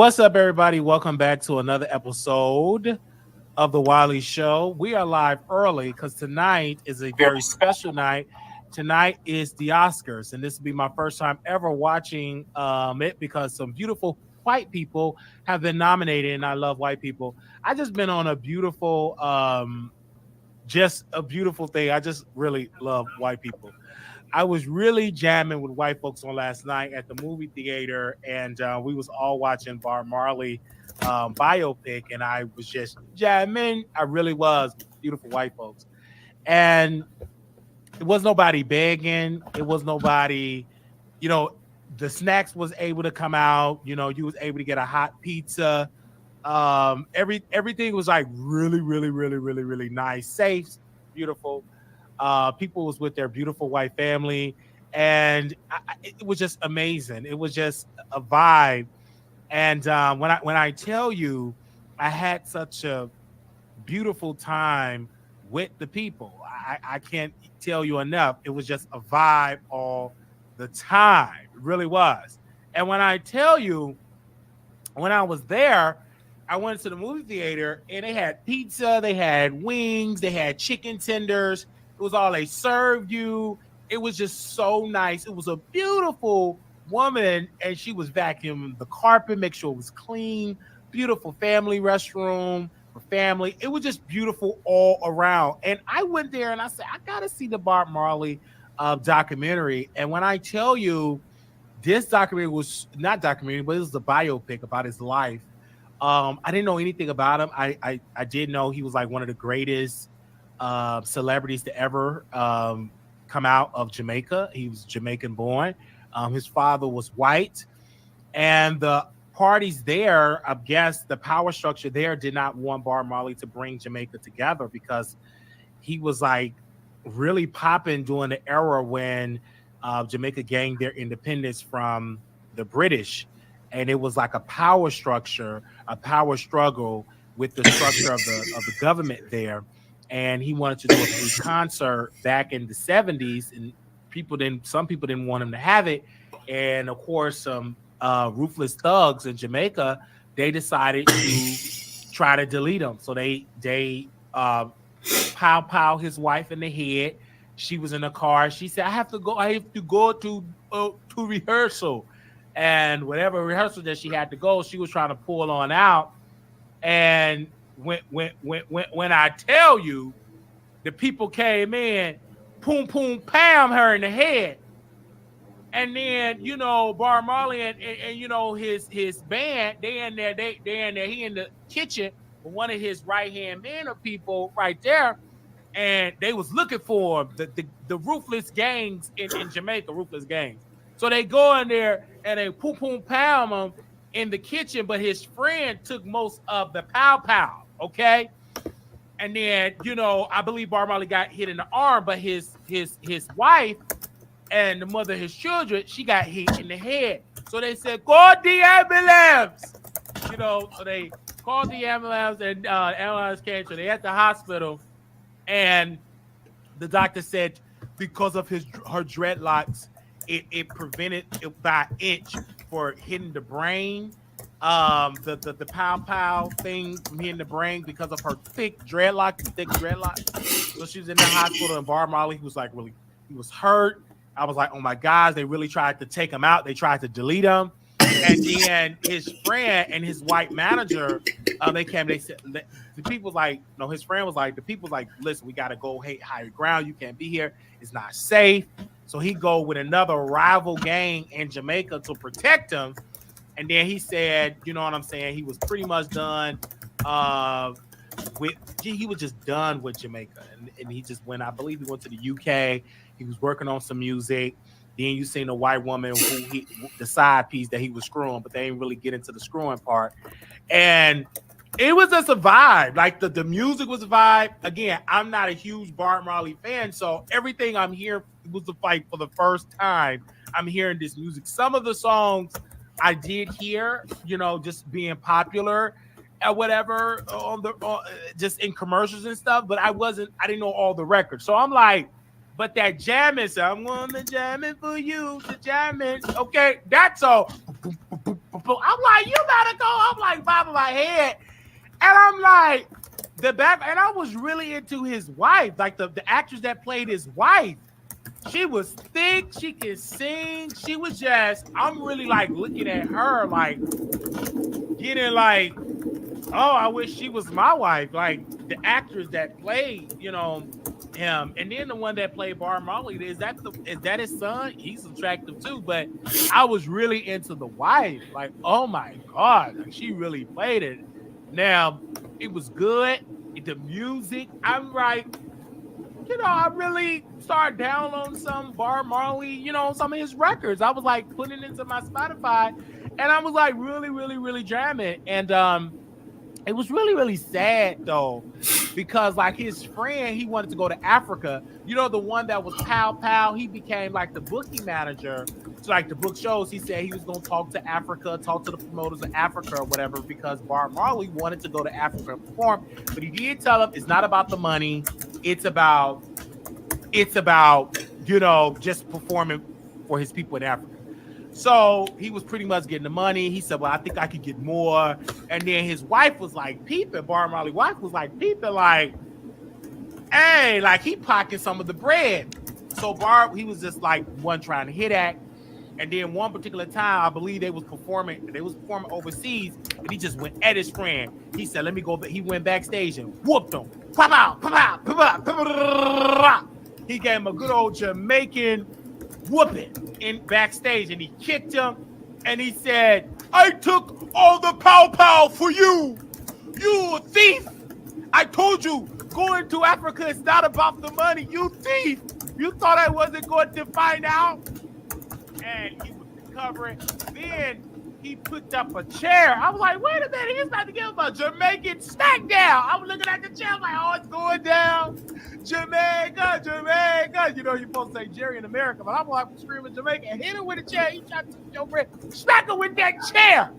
What's up, everybody? Welcome back to another episode of the Wiley Show. We are live early because tonight is a very special night. Tonight is the Oscars, and this will be my first time ever watching it because some beautiful white people have been nominated, and I love white people. I just been on a beautiful, just a beautiful thing. I just really love white people. I was really jamming with white folks on last night at the movie theater, and we was all watching Marley biopic, and I was just jamming. I really was beautiful white folks, and it was nobody begging. It was nobody, you know. The snacks was able to come out. You know, you was able to get a hot pizza. Everything was like really nice, safe, beautiful. People was with their beautiful white family, and it was just amazing. It was just a vibe. And when I tell you, I had such a beautiful time with the people. I can't tell you enough. It was just a vibe all the time. It really was. And when I tell you, when I was there, I went to the movie theater and they had pizza, they had wings, they had chicken tenders. It was all they served you. It was just so nice. It was a beautiful woman, and she was vacuuming the carpet, make sure it was clean. Beautiful family restroom for family. It was just beautiful all around. And I went there and I said, I gotta see the Bob Marley documentary. And when I tell you, this documentary was not documentary, but it was a biopic about his life. I didn't know anything about him. I did know he was like one of the greatest celebrities to ever come out of Jamaica. He was Jamaican born. His father was white, and the parties there, I guess the power structure there did not want Bob Marley to bring Jamaica together because he was like really popping during the era when Jamaica gained their independence from the British. And it was like a power structure, a power struggle with the structure of the government there. And he wanted to do a free concert back in the 70s, and some people didn't want him to have it. And of course, some ruthless thugs in Jamaica, they decided to try to delete him. So they pow his wife in the head. She was in the car. She said, I have to go to rehearsal. And whatever rehearsal that she had to go, she was trying to pull on out. And when I tell you, the people came in, boom, pam her in the head. And then, you know, Bob Marley and you know, his band, he in the kitchen with one of his right-hand men of people right there. And they was looking for him, the ruthless gangs in Jamaica, ruthless gangs. So they go in there and they pound him in the kitchen, but his friend took most of the pow, okay? And then, you know, I believe Bob Marley got hit in the arm, but his wife and the mother of his children, she got hit in the head. So they said, call the ambulance! You know, so they called the ambulance, and ambulance came, so they at the hospital, and the doctor said because of her dreadlocks, it prevented it by an inch for hitting the brain. The pow thing from hitting the brain because of her thick dreadlocks. So she was in the hospital, and Bob Marley, he was hurt. I was like, oh my gosh, they really tried to take him out. They tried to delete him. And then his friend and his white manager, they said, the people like, no, his friend was like, the people's like, listen, we got to go higher ground. You can't be here. It's not safe. So he go with another rival gang in Jamaica to protect him. And then he said, you know what I'm saying? He was pretty much done he was just done with Jamaica. And he just went, I believe he went to the UK. He was working on some music. Then you seen a white woman the side piece that he was screwing, but they didn't really get into the screwing part. And it was just a vibe. Like the music was a vibe. Again, I'm not a huge Bob Marley fan, so everything I'm hearing was the fight for the first time. I'm hearing this music. Some of the songs I did hear, you know, just being popular or whatever just in commercials and stuff, but I didn't know all the records. So I'm like, but that jamming, so I'm gonna jamming for you, the jamming. Okay, that's all. people. I'm like, you better go. I'm like bobbing my head. And I'm like, and I was really into his wife, like the actress that played his wife. She was thick, she could sing. She was just, I'm really like looking at her, like getting like, oh, I wish she was my wife. Like the actress that played, him, and then the one that played Marley. Is that his son? He's attractive too, but I was really into the wife. Like, oh my god, like she really played it. Now it was good. The music, I'm like, I really started downloading some Marley, some of his records. I was like putting it into my Spotify, and I was like really, really, really jamming. And it was really, really sad though, because like his friend, he wanted to go to Africa. The one that was Pow Pow, he became like the booking manager to like the book shows. He said he was going to talk to Africa, talk to the promoters of Africa or whatever, because Marley wanted to go to Africa and perform. But he did tell him it's not about the money. It's about, just performing for his people in Africa. So he was pretty much getting the money. He said, well, I think I could get more. And then his wife was like peeping. Marley's wife was like peeping, like, hey, like he pocketed some of the bread. So he was just like one trying to hit at. And then one particular time, I believe they was performing overseas, and he just went at his friend. He said, let me go. He went backstage and whooped him. Pop out, pop out, pop out, pop out. He gave him a good old Jamaican whooping in backstage, and he kicked him, and he said, I took all the pow for you. You thief. I told you, going to Africa is not about the money. You thief. You thought I wasn't going to find out? And he was recovering. Then he picked up a chair. I was like, wait a minute, he's about to give him a Jamaican smackdown. I was looking at the chair, like, oh, it's going down. Jamaica, Jamaica. You're supposed to say Jerry in America, but I'm like screaming Jamaica. And hit him with a chair. He tried to take your breath. Smack him with that chair,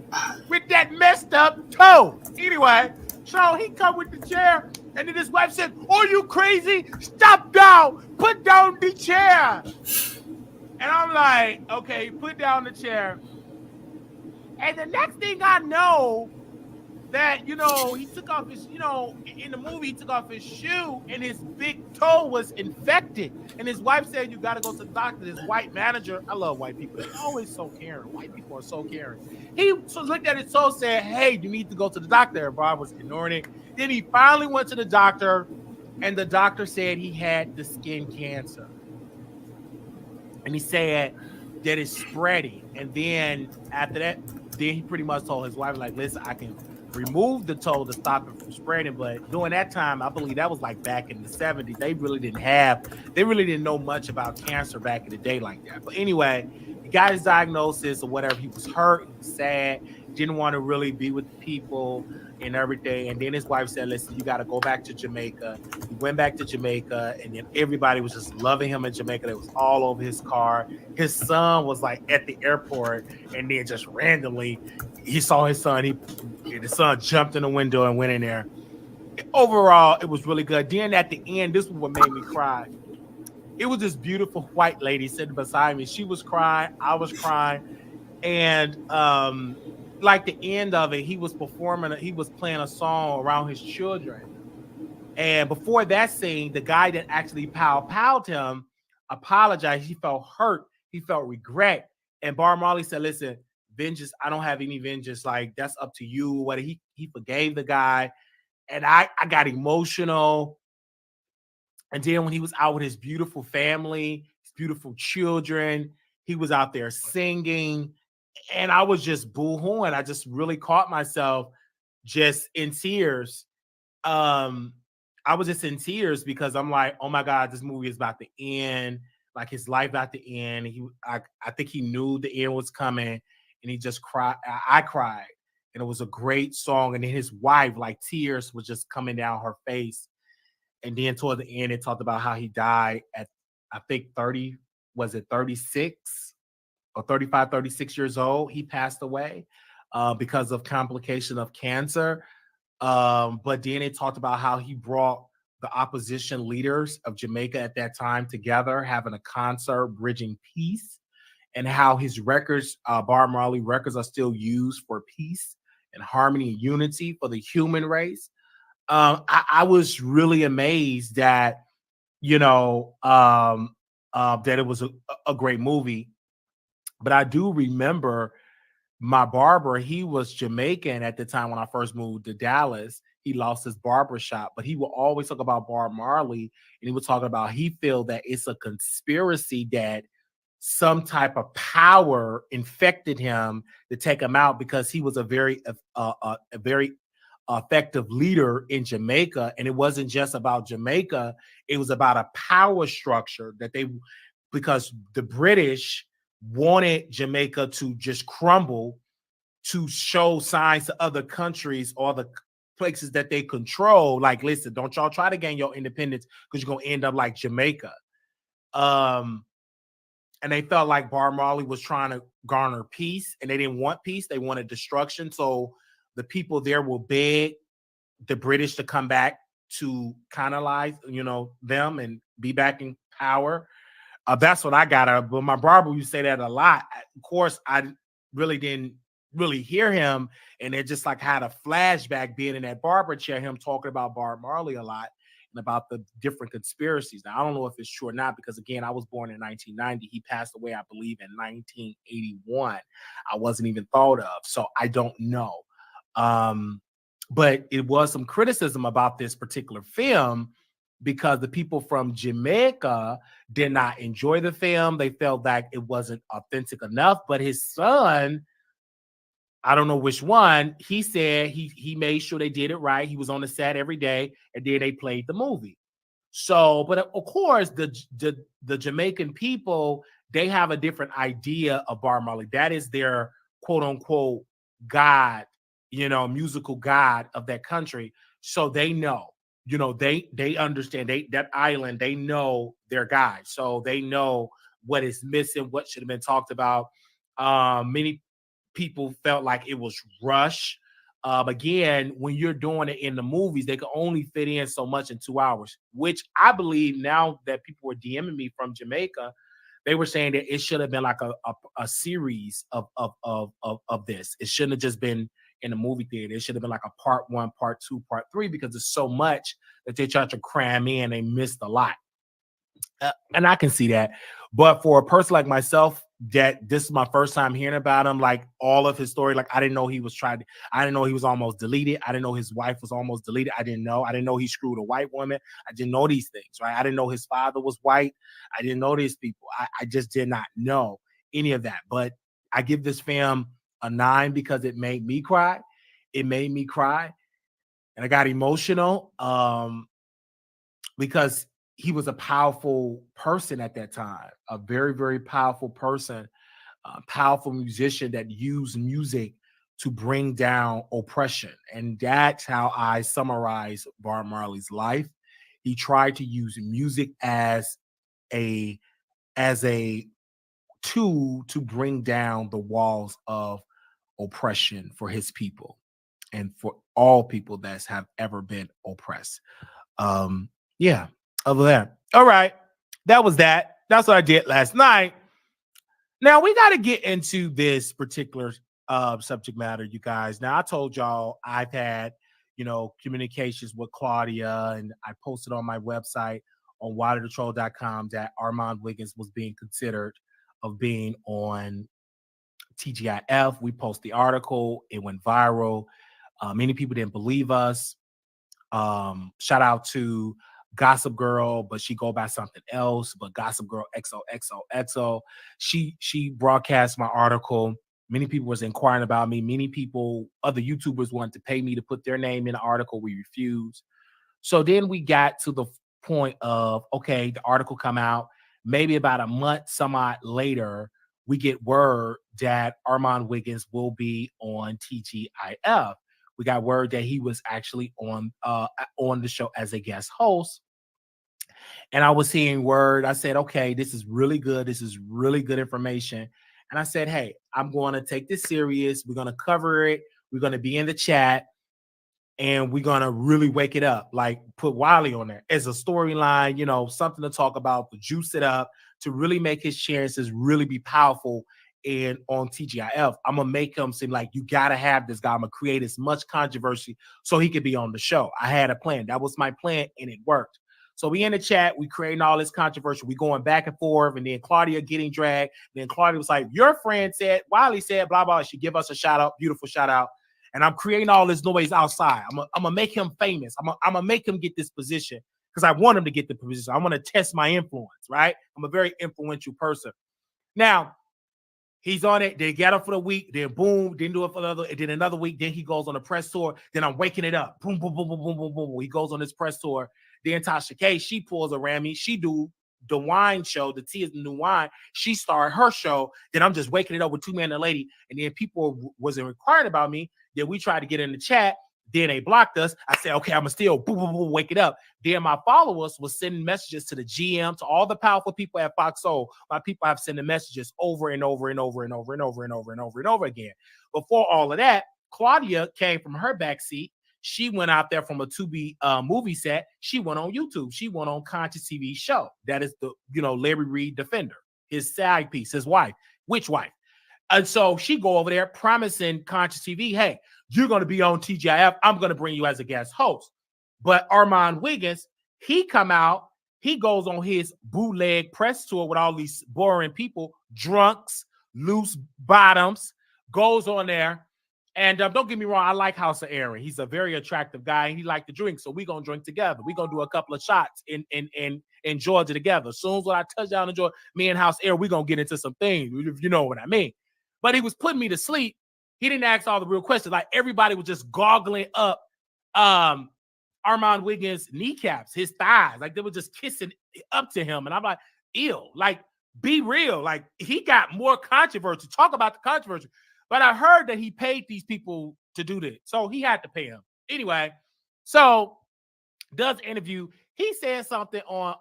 with that messed up toe. Anyway, so he come with the chair, and then his wife said, "Are you crazy? Stop down. Put down the chair." And I'm like, okay, put down the chair. And the next thing I know, that, he took off his, in the movie, he took off his shoe and his big toe was infected. And his wife said, you got to go to the doctor. This white manager, I love white people. They're always so caring. White people are so caring. He looked at his toe, said, hey, you need to go to the doctor. Bob was ignoring it. Then he finally went to the doctor, and the doctor said he had the skin cancer. And he said that it's spreading. And then after that, then he pretty much told his wife, like, listen, I can remove the toe to stop it from spreading. But during that time, I believe that was like back in the 70s. They really didn't know much about cancer back in the day like that. But anyway, he got his diagnosis or whatever. He was hurt, he was sad, didn't want to really be with the people and everything. And then his wife said, listen, you got to go back to Jamaica. He went back to Jamaica, and then everybody was just loving him in Jamaica. It was all over his car. His son was like at the airport, and then just randomly he saw his son. The son jumped in the window and went in there. Overall, it was really good. Then at the end, this was what made me cry. It was this beautiful white lady sitting beside me. She was crying. I was crying. And like the end of it, he was playing a song around his children. And before that scene, the guy that actually pow-powed him apologized. He felt hurt. He felt regret. And Marley said, listen, vengeance, I don't have any vengeance. Like, that's up to you. What he forgave the guy. And I got emotional. And then when he was out with his beautiful family, his beautiful children, he was out there singing. And I was just boo-hooing. I just really caught myself just in tears. I was just in tears because I'm like, oh my God, this movie is about to end. Like, his life about to end. I think he knew the end was coming, and he just cried. I cried, and it was a great song. And then his wife, like, tears was just coming down her face. And then toward the end, it talked about how he died at, I think 36 or 35, 36 years old. He passed away because of complication of cancer. But then it talked about how he brought the opposition leaders of Jamaica at that time together, having a concert, bridging peace. and how his records, Bob Marley records, are still used for peace and harmony and unity for the human race. I was really amazed that, you know, that it was a great movie. But I do remember my barber, he was Jamaican at the time when I first moved to Dallas. He lost his barber shop, but he would always talk about Bob Marley, and he would talk about he feel that it's a conspiracy, that some type of power infected him to take him out, because he was a very effective leader in Jamaica. And it wasn't just about Jamaica, it was about a power structure that they, because the British wanted Jamaica to just crumble, to show signs to other countries or the places that they control, like, listen, don't y'all try to gain your independence, because you're gonna end up like Jamaica. And they felt like Bob Marley was trying to garner peace, and they didn't want peace, they wanted destruction. So the people there will beg the British to come back to colonize, them and be back in power. That's what I got out of. But my barber used to say that a lot. Of course, I really didn't really hear him, and it just like had a flashback being in that barber chair, him talking about Bob Marley a lot and about the different conspiracies. Now, I don't know if it's true or not, because again, I was born in 1990. He passed away, I believe, in 1981. I wasn't even thought of, so I don't know. But it was some criticism about this particular film, because the people from Jamaica did not enjoy the film. They felt that it wasn't authentic enough. But his son, I don't know which one, he said he made sure they did it right. He was on the set every day, and then they played the movie. So, but of course, the Jamaican people, they have a different idea of Bob Marley. That is their quote unquote God, musical God of that country. So they know, they understand, that island, they know their God. So they know what is missing, what should have been talked about. Many people felt like it was rushed. Again, when you're doing it in the movies, they can only fit in so much in 2 hours, which I believe now that people were DMing me from Jamaica, they were saying that it should have been like a series of this. It shouldn't have just been in the movie theater. It should have been like a part 1, part 2, part 3, because there's so much that they tried to cram in. They missed a lot. And I can see that. But for a person like myself, that this is my first time hearing about him, like all of his story, like I didn't know he was I didn't know he was almost deleted. I didn't know his wife was almost deleted. I didn't know he screwed a white woman. I didn't know these things, right? I didn't know his father was white. I didn't know these people. I just did not know any of that. But I give this film a 9 because it made me cry. It made me cry. And I got emotional because he was a powerful person at that time, a very, very powerful person, a powerful musician that used music to bring down oppression. And that's how I summarize Bob Marley's life. He tried to use music as a tool to bring down the walls of oppression for his people and for all people that have ever been oppressed. Yeah, over there. All right. That was that. That's what I did last night. Now we got to get into this particular subject matter, you guys. Now I told y'all I've had, communications with Claudia, and I posted on my website on waterthetroll.com that Arman Wiggins was being considered of being on TGIF. We posted the article. It went viral. Many people didn't believe us. Shout out to Gossip Girl, but she go by something else. But Gossip Girl XOXOXO. She broadcast my article. Many people was inquiring about me. Many people, other YouTubers, wanted to pay me to put their name in the article. We refused. So then we got to the point of, okay, the article come out. Maybe about a month, some odd later, we get word that Arman Wiggins will be on TGIF. We got word that he was actually on the show as a guest host. And I was hearing word. I said, okay, this is really good. This is really good information. And I said, hey, I'm going to take this serious. We're going to cover it. We're going to be in the chat. And we're going to really wake it up. Like put Wiley on there as a storyline, something to talk about, to juice it up, to really make his chances really be powerful and on TGIF. I'm gonna make him seem like you gotta have this guy. I'm gonna create as much controversy so he could be on the show. I had a plan. That was my plan, and it worked. So we in the chat, we creating all this controversy. We going back and forth, and then Claudia getting dragged. Then Claudia was like, "Your friend said, Wiley said, blah blah." She give us a shout out, beautiful shout out. And I'm creating all this noise outside. I'm gonna make him famous. I'm gonna make him get this position because I want him to get the position. I want to test my influence, right? I'm a very influential person. Now, he's on it. They get up for the week. Then boom, didn't do it for another. And then another week. Then he goes on a press tour. Then I'm waking it up. Boom, boom, boom, boom, boom, boom, boom. He goes on this press tour. Then Tasha K, she pulls around me. She do the wine show. The tea is the new wine. She started her show. Then I'm just waking it up with two men and a lady. And then people wasn't inquiring about me. Then we tried to get in the chat. Then they blocked us. I said, okay, I'm going to still boom, boom, boom, wake it up. Then my followers was sending messages to the GM, to all the powerful people at Fox Soul. My people have sending messages over and over and over and over and over and over and over and over again. Before all of that, Claudia came from her backseat. She went out there from a 2B movie set. She went on YouTube. She went on Conscious TV show. That is the, Larry Reid Defender, his side piece, his wife. Which wife? And so she go over there promising Conscious TV, hey, you're going to be on TGIF. I'm going to bring you as a guest host. But Arman Wiggins, he come out. He goes on his bootleg press tour with all these boring people, drunks, loose bottoms, goes on there. And don't get me wrong, I like House of Aaron. He's a very attractive guy, and he like to drink. So we're going to drink together. We're going to do a couple of shots in Georgia together. As soon as when I touch down in Georgia, me and House Aaron, we're going to get into some things, if you know what I mean. But he was putting me to sleep. He didn't ask all the real questions. Like, everybody was just goggling up Arman Wiggins' kneecaps, his thighs. Like, they were just kissing up to him. And I'm like, ew. Like, be real. Like, he got more controversy. Talk about the controversy. But I heard that he paid these people to do this. So he had to pay him. Anyway, so does the interview. He said something on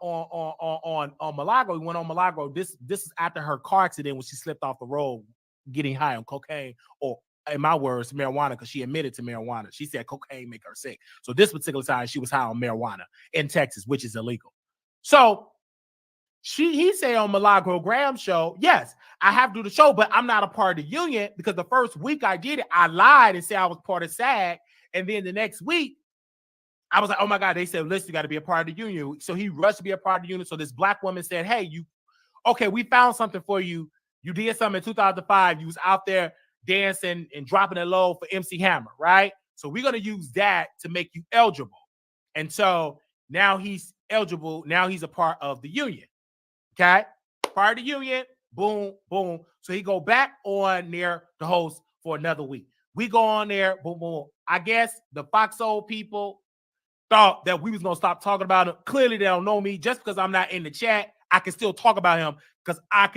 Milagro. He went on Milagro. This is after her car accident when she slipped off the road getting high on cocaine, or in my words, marijuana, because she admitted to marijuana. She said cocaine make her sick. So this particular time she was high on marijuana in Texas, which is illegal. So he said on Milagro Graham show, yes, I have to do the show, but I'm not a part of the union because the first week I did it, I lied and said I was part of SAG. And then the next week, I was like, oh my God, they said, listen, you got to be a part of the union. So he rushed to be a part of the union. So this black woman said, hey, we found something for you. You did something in 2005. You was out there dancing and dropping it low for MC Hammer, right? So we're going to use that to make you eligible. And so now he's eligible. Now he's a part of the union. Okay? Part of the union. Boom, boom. So he go back on there to host for another week. We go on there. Boom, boom. I guess the Fox Soul people thought that we was going to stop talking about him. Clearly, they don't know me. Just because I'm not in the chat, I can still talk about him because I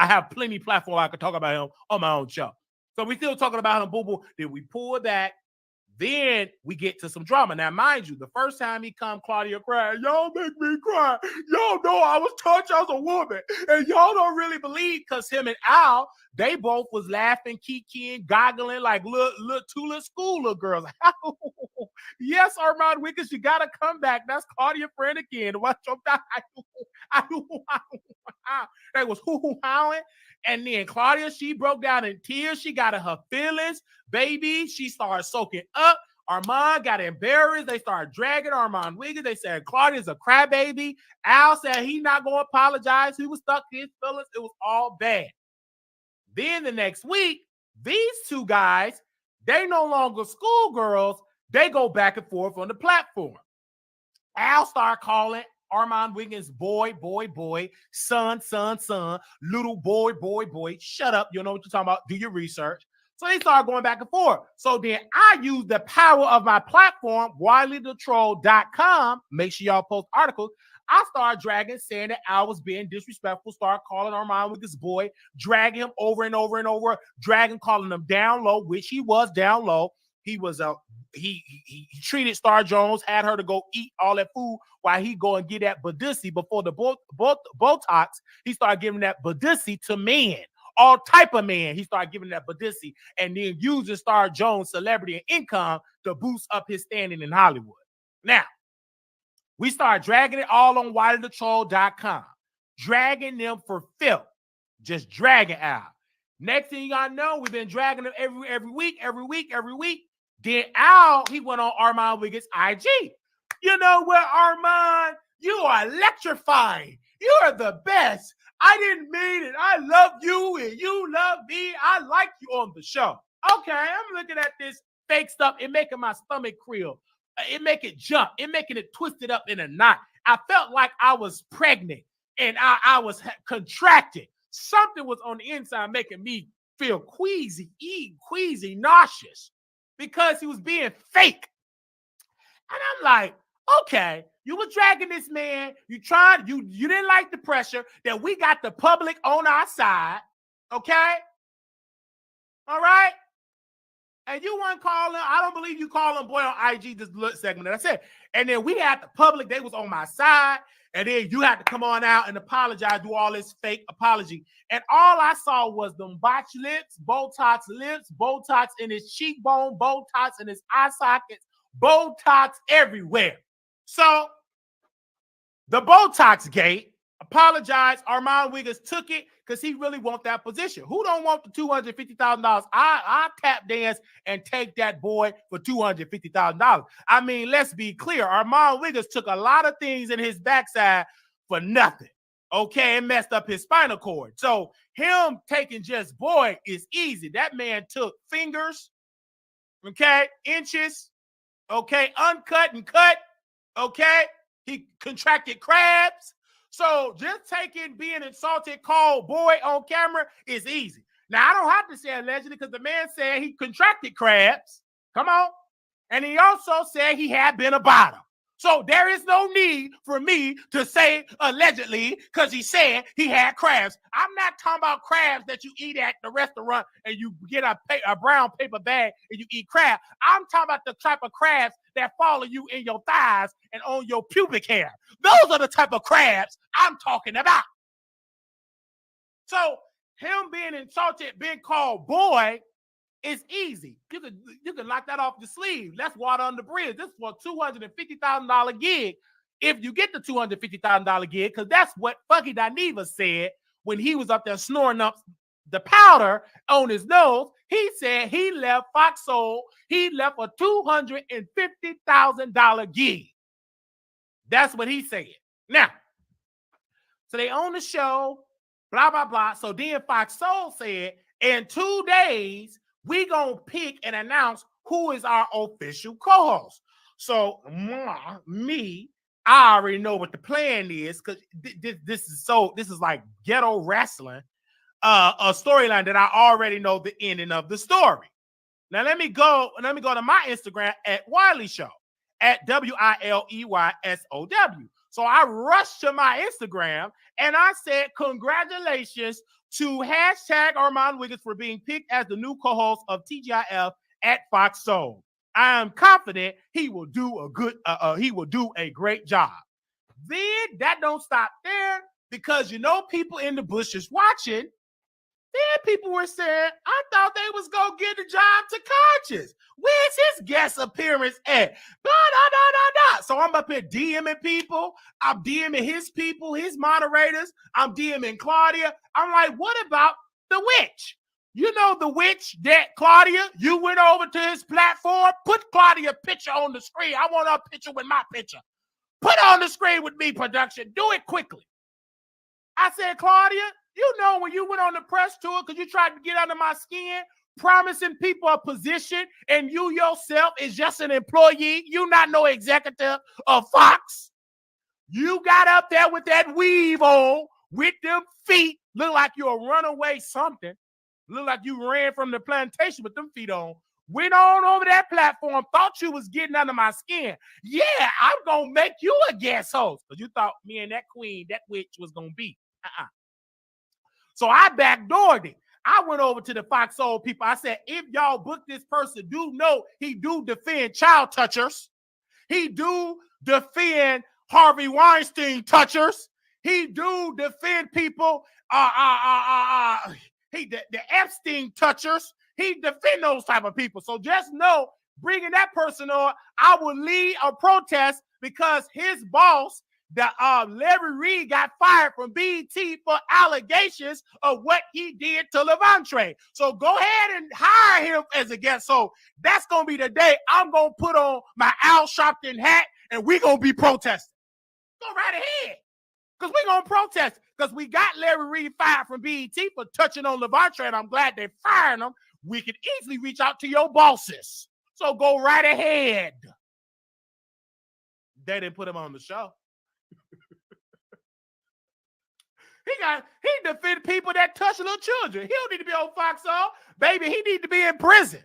have plenty of platform I can talk about him on my own show. So we still talking about him, boo boo. Then we pull that. Then we get to some drama. Now, mind you, the first time he come, Claudia cried. Y'all make me cry. Y'all know I was touched as a woman. And y'all don't really believe because him and Al, they both was laughing, kikiing, goggling like two little school little girls. Yes, Arman Wiggins, you got to come back. That's Claudia friend again. Watch your They was hoo-hoo-howing. And then Claudia, she broke down in tears. She got in her feelings. Baby, she started soaking up. Arman got embarrassed. They started dragging Arman Wiggins. They said Claudia's a crybaby. Al said he not going to apologize. He was stuck in his feelings. It was all bad. Then the next week, these two guys, they no longer schoolgirls. They go back and forth on the platform. Al started calling Arman Wiggins, boy, son, little boy. Shut up. You know what you're talking about. Do your research. So they started going back and forth. So then I used the power of my platform, WileyTheTroll.com. Make sure y'all post articles. I started dragging, saying that I was being disrespectful, started calling Arman Wiggins boy, dragging him over and over and over, calling him down low, which he was down low. He was he treated Star Jones, had her to go eat all that food while he go and get that Badussi before the Botox. He started giving that Badussi to men, all type of men. He started giving that Badussi and then using Star Jones' celebrity and income to boost up his standing in Hollywood. Now, we started dragging it all on WileyTheTroll.com. dragging them for filth, just dragging out. Next thing you gotta know, we've been dragging them every week. Then Al, he went on Arman Wiggins' IG. You know what, Arman? You are electrifying. You are the best. I didn't mean it. I love you and you love me. I like you on the show. Okay, I'm looking at this fake stuff. It making my stomach crawl. It make it jump. It making it twisted up in a knot. I felt like I was pregnant and I was contracted. Something was on the inside making me feel queasy, nauseous, because he was being fake. And I'm like, okay, you were dragging this man. You didn't like the pressure that we got the public on our side. Okay? All right? And you weren't calling, I don't believe you calling boy on IG this segment that I said. And then we had the public, they was on my side. And then you had to come on out and apologize, do all this fake apology. And all I saw was them botched lips, Botox in his cheekbone, Botox in his eye sockets, Botox everywhere. So the Botox gate, apologized. Arman Wiggins took it because he really want that position. Who don't want the $250,000? I tap dance and take that boy for $250,000. I mean, let's be clear. Arman Wiggins took a lot of things in his backside for nothing. Okay, and messed up his spinal cord. So him taking just boy is easy. That man took fingers, okay, inches, okay, uncut and cut, okay. He contracted crabs. So just taking being insulted, called boy on camera is easy. Now, I don't have to say allegedly because the man said he contracted crabs. Come on. And he also said he had been a bottom. So there is no need for me to say allegedly because he said he had crabs. I'm not talking about crabs that you eat at the restaurant and you get a brown paper bag and you eat crab. I'm talking about the type of crabs that follow you in your thighs and on your pubic hair. Those are the type of crabs I'm talking about. So him being insulted, being called boy, is easy. You can knock that off the sleeve. That's water on the bridge. This is for a $250,000 gig. If you get the $250,000 gig, because that's what fucking Dineva said when he was up there snoring up the powder on his nose. He said he left Fox Soul. He left a $250,000 gig. That's what he said. Now, so they own the show, blah, blah, blah. So then Fox Soul said, in 2 days, we gonna pick and announce who is our official co-host. So me, I already know what the plan is because this is like ghetto wrestling, a storyline that I already know the ending of the story. Now let me go to my Instagram at Wiley Show at WILEYSOW. So I rushed to my Instagram and I said, congratulations to hashtag Arman Wiggins for being picked as the new co-host of TGIF at Fox Soul. I am confident he will do a great job. Then that don't stop there because people in the bushes watching. Then people were saying, I thought they was gonna give the job to Conscious. Where's his guest appearance at? Blah, blah, blah, blah, blah. So I'm up here DMing people. I'm DMing his people, his moderators. I'm DMing Claudia. I'm like, what about the witch? You know the witch that Claudia, you went over to his platform, put Claudia's picture on the screen. I want her picture with my picture. Put on the screen with me, production. Do it quickly. I said, Claudia, you know when you went on the press tour because you tried to get under my skin, promising people a position, and you yourself is just an employee. You not no executive of Fox. You got up there with that weave on, with them feet. Look like you're a runaway something. Look like you ran from the plantation with them feet on. Went on over that platform, thought you was getting under my skin. Yeah, I'm going to make you a guest host. Because you thought me and that queen, that witch was going to be. So I backdoored it. I went over to the Fox Soul people. I said, if y'all book this person, do know he do defend child touchers. He do defend Harvey Weinstein touchers. He do defend people, the Epstein touchers. He defend those type of people. So just know, bringing that person on, I will lead a protest because his boss that Larry Reid got fired from BET for allegations of what he did to Levante. So go ahead and hire him as a guest. So that's going to be the day I'm going to put on my Al Sharpton hat and we're going to be protesting. Go right ahead. Because we're going to protest. Because we got Larry Reid fired from BET for touching on Levante, and I'm glad they're firing him. We could easily reach out to your bosses. So go right ahead. They didn't put him on the show. He defended people that touch little children. He don't need to be on Fox Soul. Baby, he need to be in prison.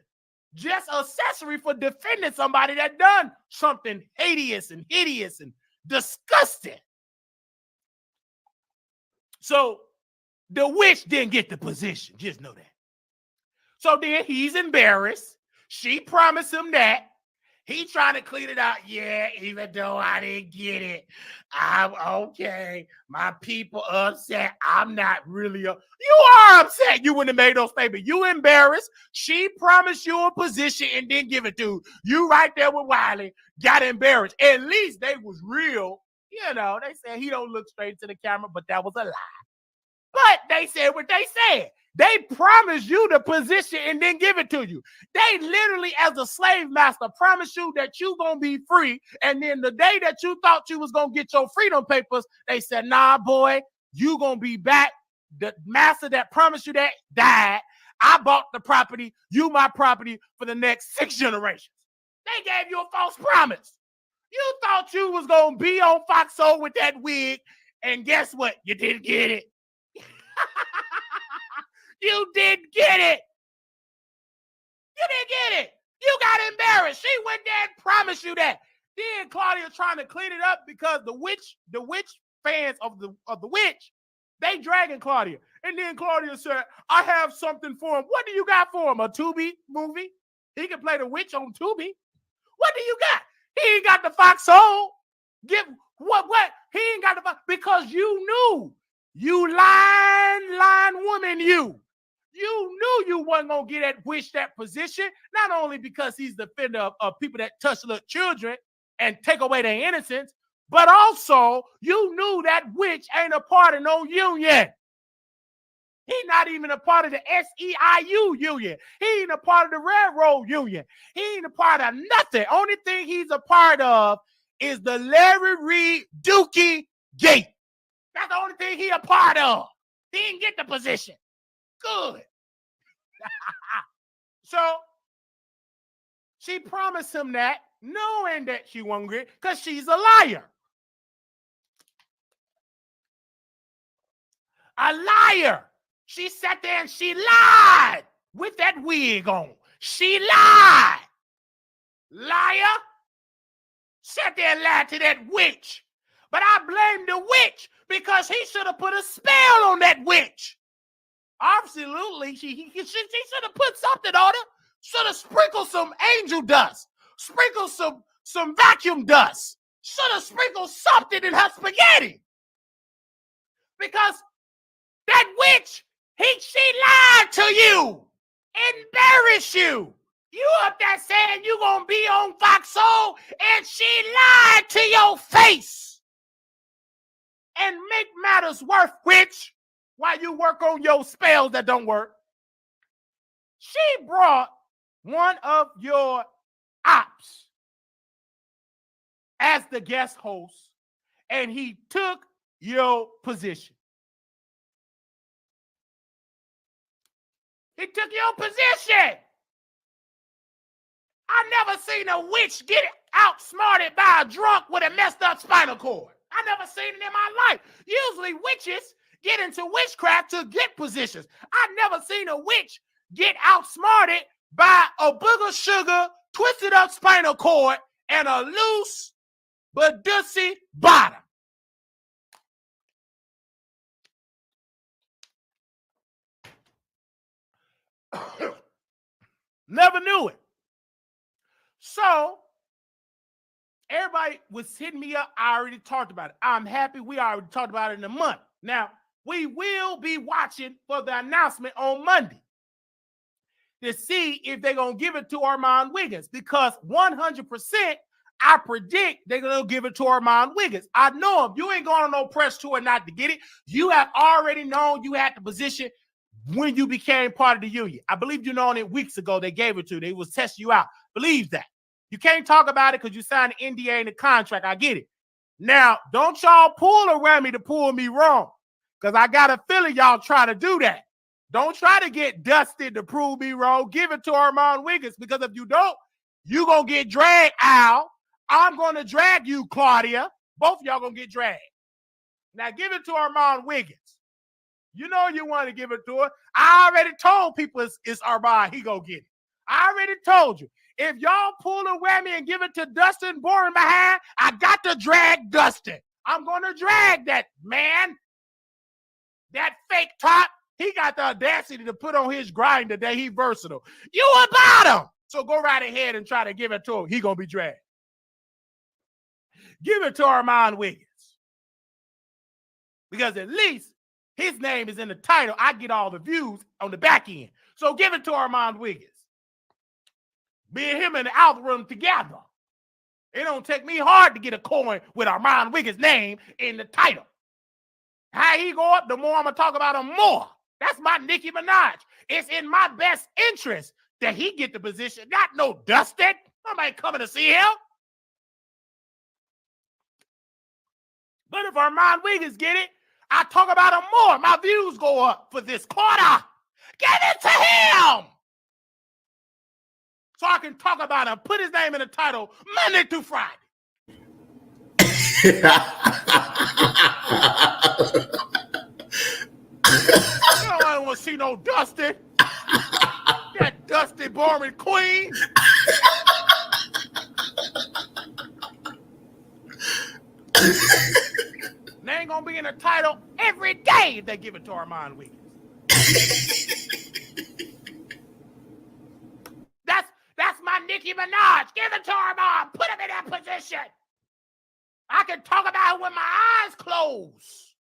Just accessory for defending somebody that done something hideous and disgusting. So the witch didn't get the position. Just know that. So then he's embarrassed. She promised him that. He trying to clean it out. Yeah, even though I didn't get it, I'm okay. My people upset. I'm not really. You are upset. You wouldn't have made those statements. You embarrassed. She promised you a position and didn't give it to you. Right there with Wiley. Got embarrassed. At least they was real. You know, they said he don't look straight to the camera, but that was a lie. But they said what they said. They promised you the position and then give it to you. They literally, as a slave master, promised you that you going to be free. And then the day that you thought you was going to get your freedom papers, they said, nah, boy, you going to be back. The master that promised you that died. I bought the property. You my property for the next 6 generations. They gave you a false promise. You thought you was going to be on Fox Soul with that wig. And guess what? You didn't get it. You didn't get it. You didn't get it. You got embarrassed. She went there and promised you that. Then Claudia trying to clean it up because the witch fans of the witch, they dragging Claudia. And then Claudia said, I have something for him. What do you got for him? A Tubi movie? He can play the witch on Tubi. What do you got? He ain't got the Fox Soul. Get what? He ain't got the Fox because you knew. You lying woman, you. You knew you wasn't going to get that witch that position, not only because he's the defender of people that touch little children and take away their innocence, but also you knew that witch ain't a part of no union. He's not even a part of the SEIU union. He ain't a part of the railroad union. He ain't a part of nothing. Only thing he's a part of is the Larry Reid Dookie Gate. That's the only thing he a part of. He didn't get the position. Good. So she promised him that, knowing that she won't get, because she's a liar. A liar. She sat there and she lied with that wig on. She lied. Liar. Sat there and lied to that witch. But I blame the witch because he should have put a spell on that witch. Absolutely, she should have put something on her. Should have sprinkled some angel dust. Sprinkled some vacuum dust. Should have sprinkled something in her spaghetti. Because that witch, she lied to you. Embarrassed you. You up there saying you gonna be on Fox Soul, and she lied to your face. And make matters worse, witch, while you work on your spells that don't work. She brought one of your ops as the guest host, and he took your position. He took your position. I never seen a witch get outsmarted by a drunk with a messed up spinal cord. I never seen it in my life. Usually witches get into witchcraft to get positions. I never seen a witch get outsmarted by a booger sugar, twisted up spinal cord, and a loose but dussy bottom. Never knew it. So everybody was hitting me up. I already talked about it. I'm happy we already talked about it in a month. Now, we will be watching for the announcement on Monday to see if they're going to give it to Arman Wiggins, because 100% I predict they're going to give it to Arman Wiggins. I know him. You ain't going on no press tour not to get it. You have already known you had the position when you became part of the union. I believe you known it weeks ago. They gave it to you. They was test you out. Believe that. You can't talk about it because you signed an NDA in the contract. I get it. Now, don't y'all pull around me to pull me wrong, because I got a feeling y'all try to do that. Don't try to get dusted to prove me wrong. Give it to Arman Wiggins, because if you don't, you going to get dragged, Al. I'm going to drag you, Claudia. Both of y'all going to get dragged. Now, give it to Arman Wiggins. You know you want to give it to her. I already told people it's Arman. He going to get it. I already told you. If y'all pull a whammy and give it to Dustin Boring behind, I got to drag Dustin. I'm going to drag that man. That fake top. He got the audacity to put on his grind today. He versatile. You about him. So go right ahead and try to give it to him. He going to be dragged. Give it to Arman Wiggins. Because at least his name is in the title. I get all the views on the back end. So give it to Arman Wiggins. Me and him in the algorithm together. It don't take me hard to get a coin with Arman Wiggins' name in the title. How he go up, the more I'm going to talk about him more. That's my Nicki Minaj. It's in my best interest that he get the position, not no Dustin. Nobody coming to see him. But if Arman Wiggins get it, I talk about him more. My views go up for this quarter. Give it to him. So I can talk about him, put his name in the title Monday through Friday. You don't want to see no Dustin. That Dusty Boring queen. They ain't gonna be in the title every day if they give it to Arman Wiggins. That's my Nicki Minaj. Give it to Arman. Put him in that position. I can talk about it with my eyes closed.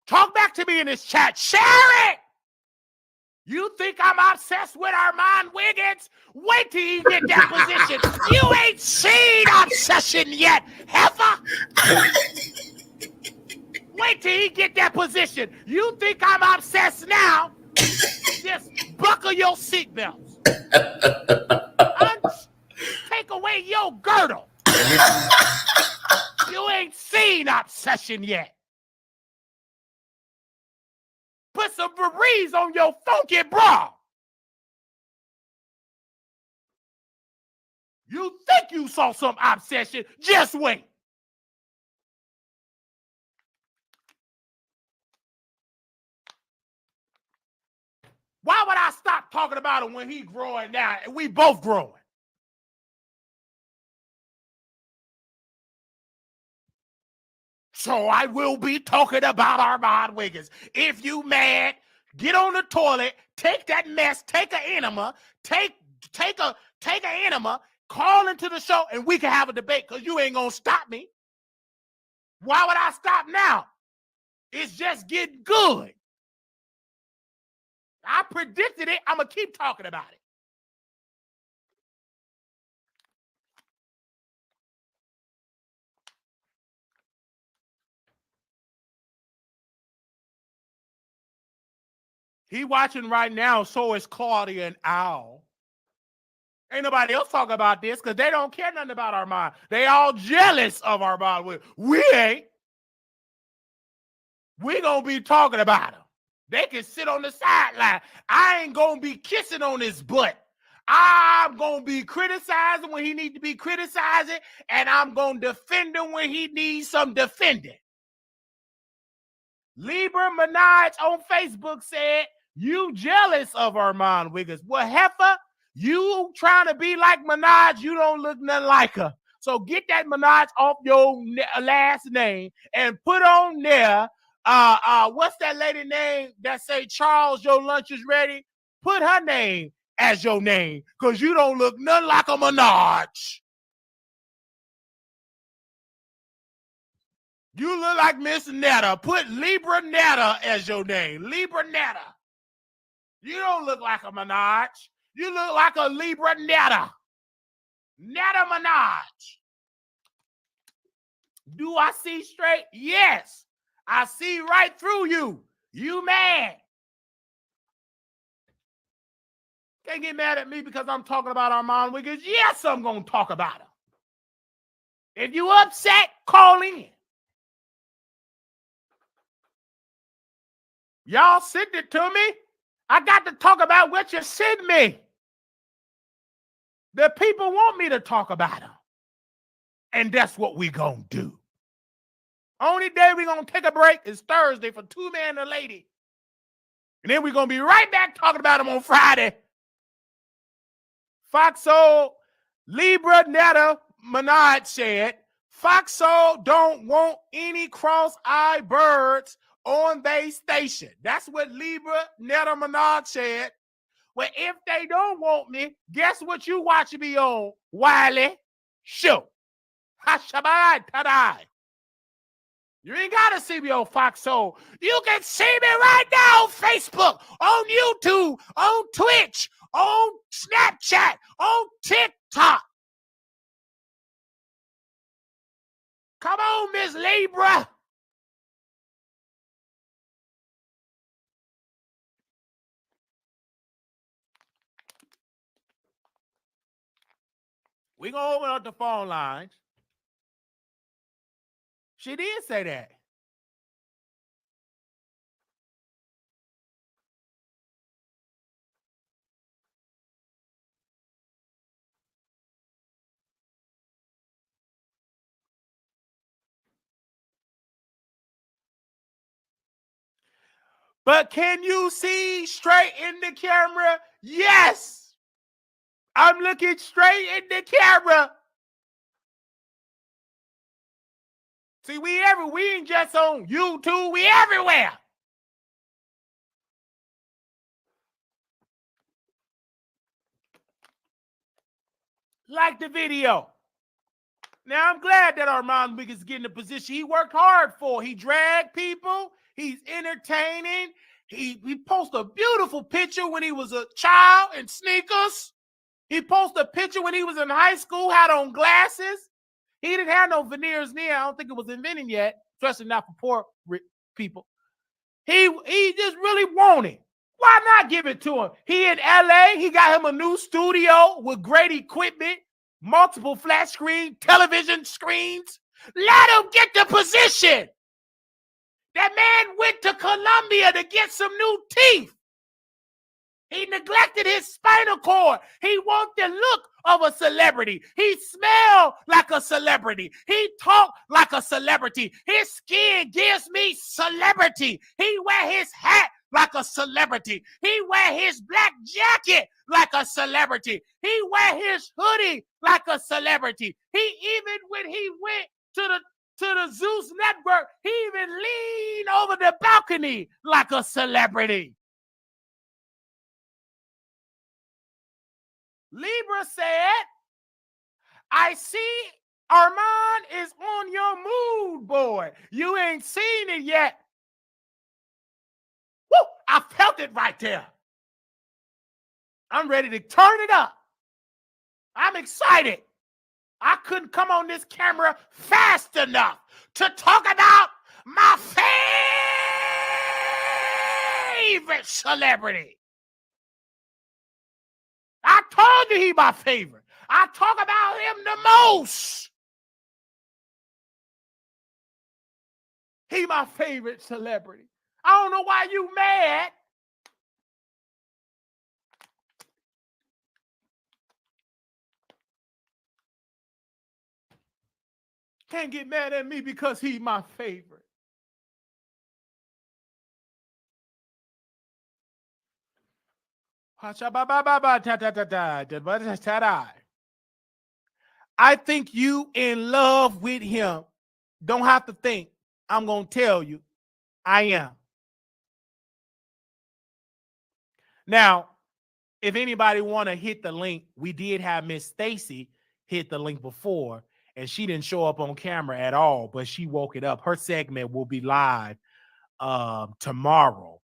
Talk back to me in this chat. Share it. You think I'm obsessed with Arman Wiggins? Wait till you get that position. You ain't seen obsession yet, heifer. Wait till he get that position. You think I'm obsessed now? Just buckle your seatbelts. Take away your girdle. You ain't seen obsession yet. Put some Febreze on your funky bra. You think you saw some obsession? Just wait. Why would I stop talking about him when he growing now and we both growing? So I will be talking about Arman Wiggins. If you mad, get on the toilet, take that mess, take an enema, take an enema, call into the show, and we can have a debate because you ain't going to stop me. Why would I stop now? It's just getting good. I predicted it. I'm going to keep talking about it. He watching right now, so is Claudia and Al. Ain't nobody else talking about this because they don't care nothing about Arman. They all jealous of Arman. We ain't. We gonna be talking about him. They can sit on the sideline. I ain't gonna be kissing on his butt. I'm gonna be criticizing when he need to be criticizing, and I'm gonna defend him when he needs some defending. Libra Minaj on Facebook said, you jealous of Arman Wiggins. Well, heifer, you trying to be like Minaj, you don't look nothing like her. So get that Minaj off your last name and put on there, what's that lady name that say, Charles, your lunch is ready? Put her name as your name because you don't look nothing like a Minaj. You look like Miss Netta. Put Libra Netta as your name. Libra Netta. You don't look like a Minaj. You look like a Libra Netta. Netta Minaj. Do I see straight? Yes. I see right through you. You mad. Can't get mad at me because I'm talking about Arman Wiggins. Yes, I'm going to talk about him. If you upset, call in. Y'all send it to me. I got to talk about what you send me. The people want me to talk about them. And that's what we going to do. Only day we going to take a break is Thursday for Two Man and a Lady. And then we're going to be right back talking about them on Friday. Fox Soul, Libra Netta Minaj said, Fox Soul don't want any cross-eyed birds on their station. That's what Libra Netta Minaj said. Well, if they don't want me, guess what you watching me on, Wiley? Show. Hashabai. You ain't got to see me on Fox Soul. You can see me right now on Facebook, on YouTube, on Twitch, on Snapchat, on TikTok. Come on, Miss Libra. We're going to open up the phone lines. She did say that. But can you see straight in the camera? Yes. I'm looking straight in the camera. See, we ain't just on YouTube. We everywhere. Like the video. Now, I'm glad that Arman Wiggins is getting the position he worked hard for. He dragged people. He's entertaining. He posted a beautiful picture when he was a child in sneakers. He posted a picture when he was in high school, had on glasses. He didn't have no veneers near. I don't think it was invented yet, especially not for poor people. He just really wanted. Why not give it to him? He in LA, he got him a new studio with great equipment, multiple flat screen, television screens. Let him get the position. That man went to Colombia to get some new teeth. He neglected his spinal cord. He wants the look of a celebrity. He smelled like a celebrity. He talked like a celebrity. His skin gives me celebrity. He wear his hat like a celebrity. He wear his black jacket like a celebrity. He wear his hoodie like a celebrity. He even when he went to the Zeus Network, he even leaned over the balcony like a celebrity. Libra said, I see Arman is on your mood board. You ain't seen it yet. Woo! I felt it right there. I'm ready to turn it up. I'm excited. I couldn't come on this camera fast enough to talk about my favorite celebrity. I told you he my favorite. I talk about him the most. He my favorite celebrity. I don't know why you mad. Can't get mad at me because he's my favorite. I think you in love with him. Don't have to think. I'm going to tell you. I am. Now, if anybody want to hit the link, we did have Miss Stacy hit the link before, and she didn't show up on camera at all, but she woke it up. Her segment will be live tomorrow.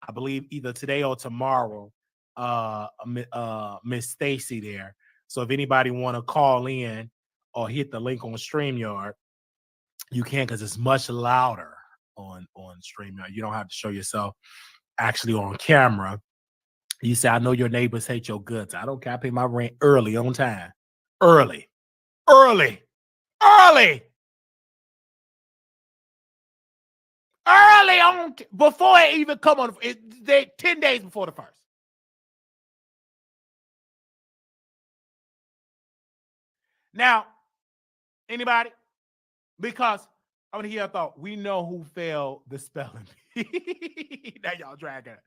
I believe either today or tomorrow. Miss Stacy there. So if anybody want to call in or hit the link on StreamYard, you can, because it's much louder on StreamYard. You don't have to show yourself actually on camera. You say, I know your neighbors hate your guts. I don't care. I pay my rent early, on time. Early. Early on, before it even come on. 10 days before the first. Now, anybody? Because I want to hear your thought. We know who failed the spelling. Now y'all dragging it.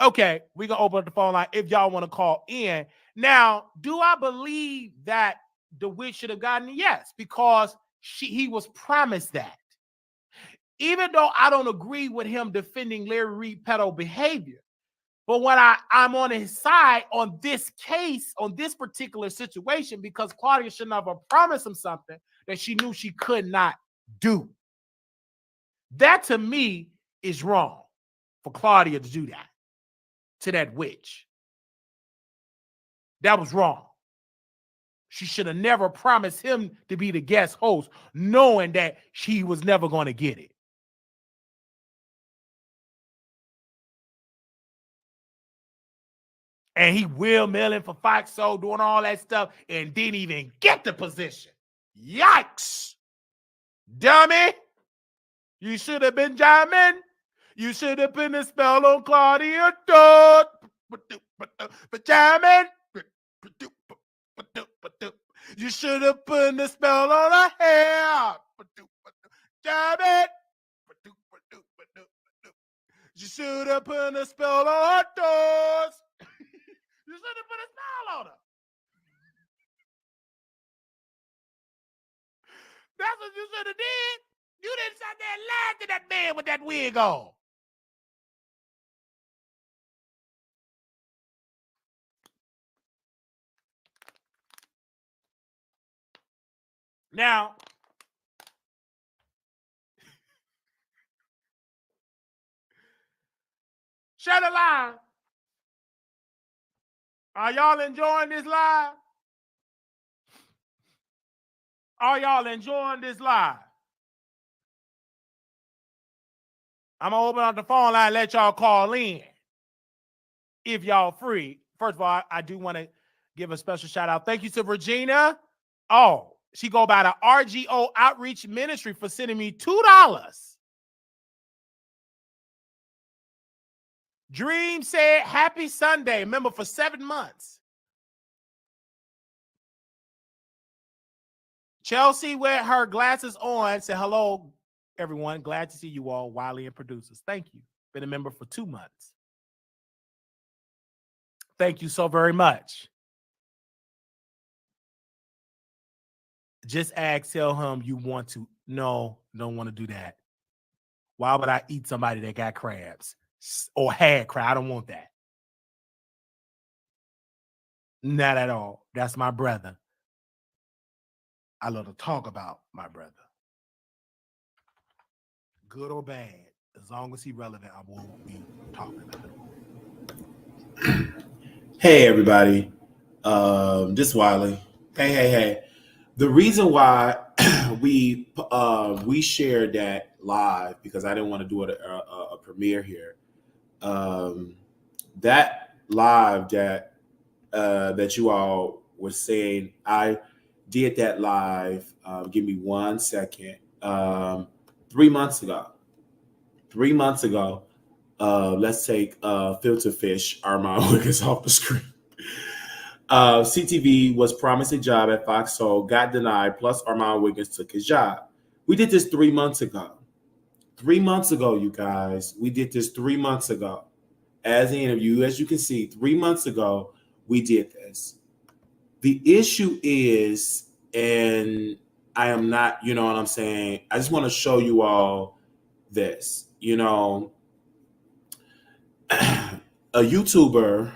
Okay, we're going to open up the phone line if y'all want to call in. Now, do I believe that the witch should have gotten it? Yes, because he was promised that. Even though I don't agree with him defending Larry Reid pedo behavior, but when I'm on his side on this case, on this particular situation, because Claudia should never promise him something that she knew she could not do. That to me is wrong for Claudia to do that to that witch. That was wrong. She should have never promised him to be the guest host, knowing that she was never going to get it. And he will-mailing for Fox Soul, doing all that stuff, and didn't even get the position. Yikes. Dummy. You should have been jamming. You should have been a spell on Claudia Jordan. But jamming. You should have put the spell on her hair. Jamming. You should have put a spell on her toes. You should have put a spell on her. That's what you should have did. You didn't sit there and lie to that man with that wig on. Now, shut the line. Are y'all enjoying this live? Are y'all enjoying this live? I'm going to open up the phone line and let y'all call in if y'all free. First of all, I do want to give a special shout out. Thank you to Regina. Oh, she go by the RGO Outreach Ministry for sending me $2. Dream said, happy Sunday. Remember, for 7 months. Chelsea with her glasses on said, hello, everyone. Glad to see you all, Wiley and producers. Thank you. Been a member for 2 months. Thank you so very much. Just tell him you want to. No, don't want to do that. Why would I eat somebody that got crabs or had crab? I don't want that. Not at all. That's my brother. I love to talk about my brother. Good or bad, as long as he's relevant, I won't be talking about it. Hey, everybody. This Wiley. Hey. The reason why we shared that live, because I didn't want to do a premiere here. That live that you all were saying, I did that live. Give me 1 second. 3 months ago. 3 months ago. Let's take Filter Fish, Arman Wiggins, off the screen. CTV was promised a job at Fox Soul, got denied, plus Arman Wiggins took his job. We did this 3 months ago. 3 months ago, you guys. We did this 3 months ago. As an interview, as you can see, 3 months ago, we did this. The issue is, and I am not, you know what I'm saying? I just want to show you all this. You know, a YouTuber,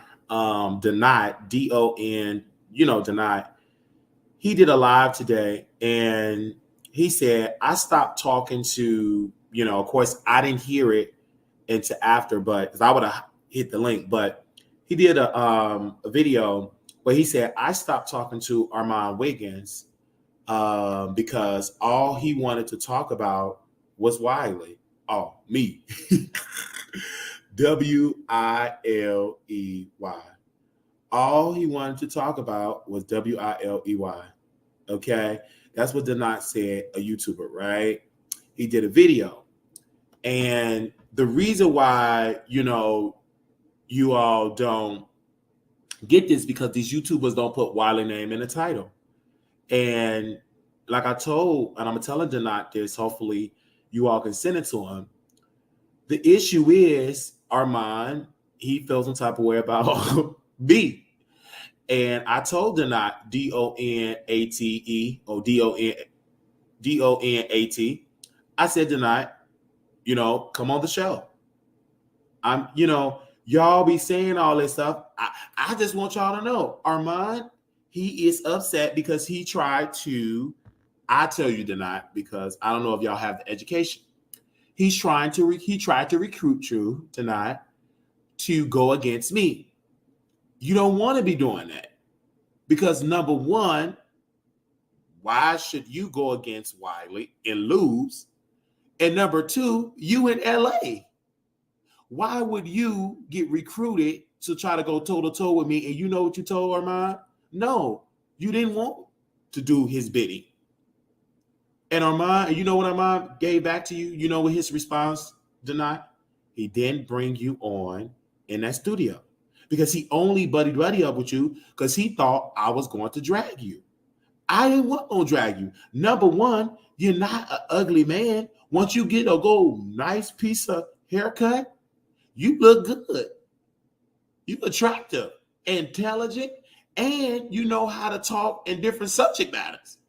Denied, D-O-N, Denied. He did a live today, and he said, I stopped talking to, of course, I didn't hear it into after, but because I would have hit the link, but he did a video But he said, I stopped talking to Arman Wiggins because all he wanted to talk about was Wiley. Oh, me. Wiley. All he wanted to talk about was Wiley. Okay. That's what Denot said, a YouTuber, right? He did a video. And the reason why, you all don't get this because these YouTubers don't put Wiley name in the title. And like I told, and I'm telling Denot this, hopefully you all can send it to him. The issue is Arman, he feels some type of way about me. And I told Denot, Donate or Donat. I said, Denot, come on the show. Y'all be saying all this stuff. I just want y'all to know, Arman, he is upset because he tried to, I tell you Denot, because I don't know if y'all have the education. He tried to recruit you tonight to go against me. You don't want to be doing that because number one, why should you go against Wiley and lose? And number two, you in LA. Why would you get recruited to try to go toe to toe with me? And you know what you told Arman? No, you didn't want to do his bidding. And Arman, you know what Arman gave back to you? You know what his response denied? He didn't bring you on in that studio because he only buddy up with you because he thought I was going to drag you. I didn't want to drag you. Number one, you're not an ugly man. Once you get a nice piece of haircut, you look good. You attractive, intelligent, and you know how to talk in different subject matters.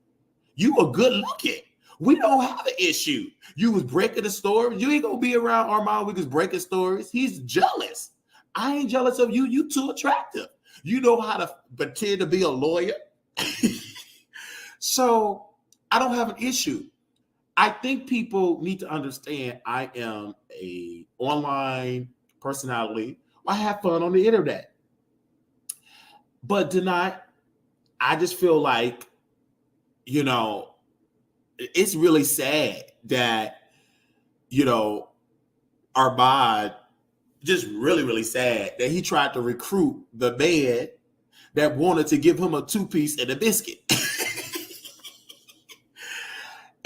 You are good looking. We don't have an issue. You was breaking the story. You ain't gonna be around Arman Wiggins breaking stories. He's jealous. I ain't jealous of you. You too attractive. You know how to pretend to be a lawyer. So I don't have an issue. I think people need to understand I am a online personality. I have fun on the internet. But tonight, I just feel like, it's really sad that, Arman, just really, really sad that he tried to recruit the man that wanted to give him a 2-piece and a biscuit.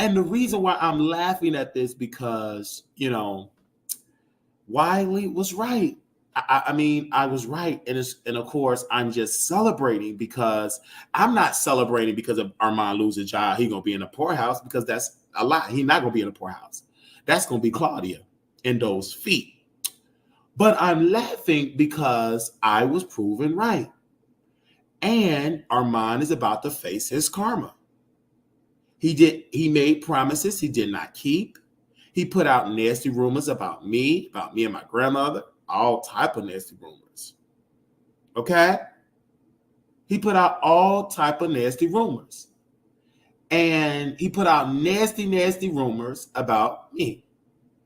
And the reason why I'm laughing at this because, Wiley was right. I was right. And of course, I'm just celebrating because I'm not celebrating because of Arman losing job. He's going to be in a poorhouse because that's a lie. He's not going to be in a poorhouse. That's going to be Claudia and those feet. But I'm laughing because I was proven right. And Arman is about to face his karma. He made promises he did not keep. He put out nasty rumors about me and my grandmother, all type of nasty rumors. Okay? He put out all type of nasty rumors. And he put out nasty, nasty rumors about me.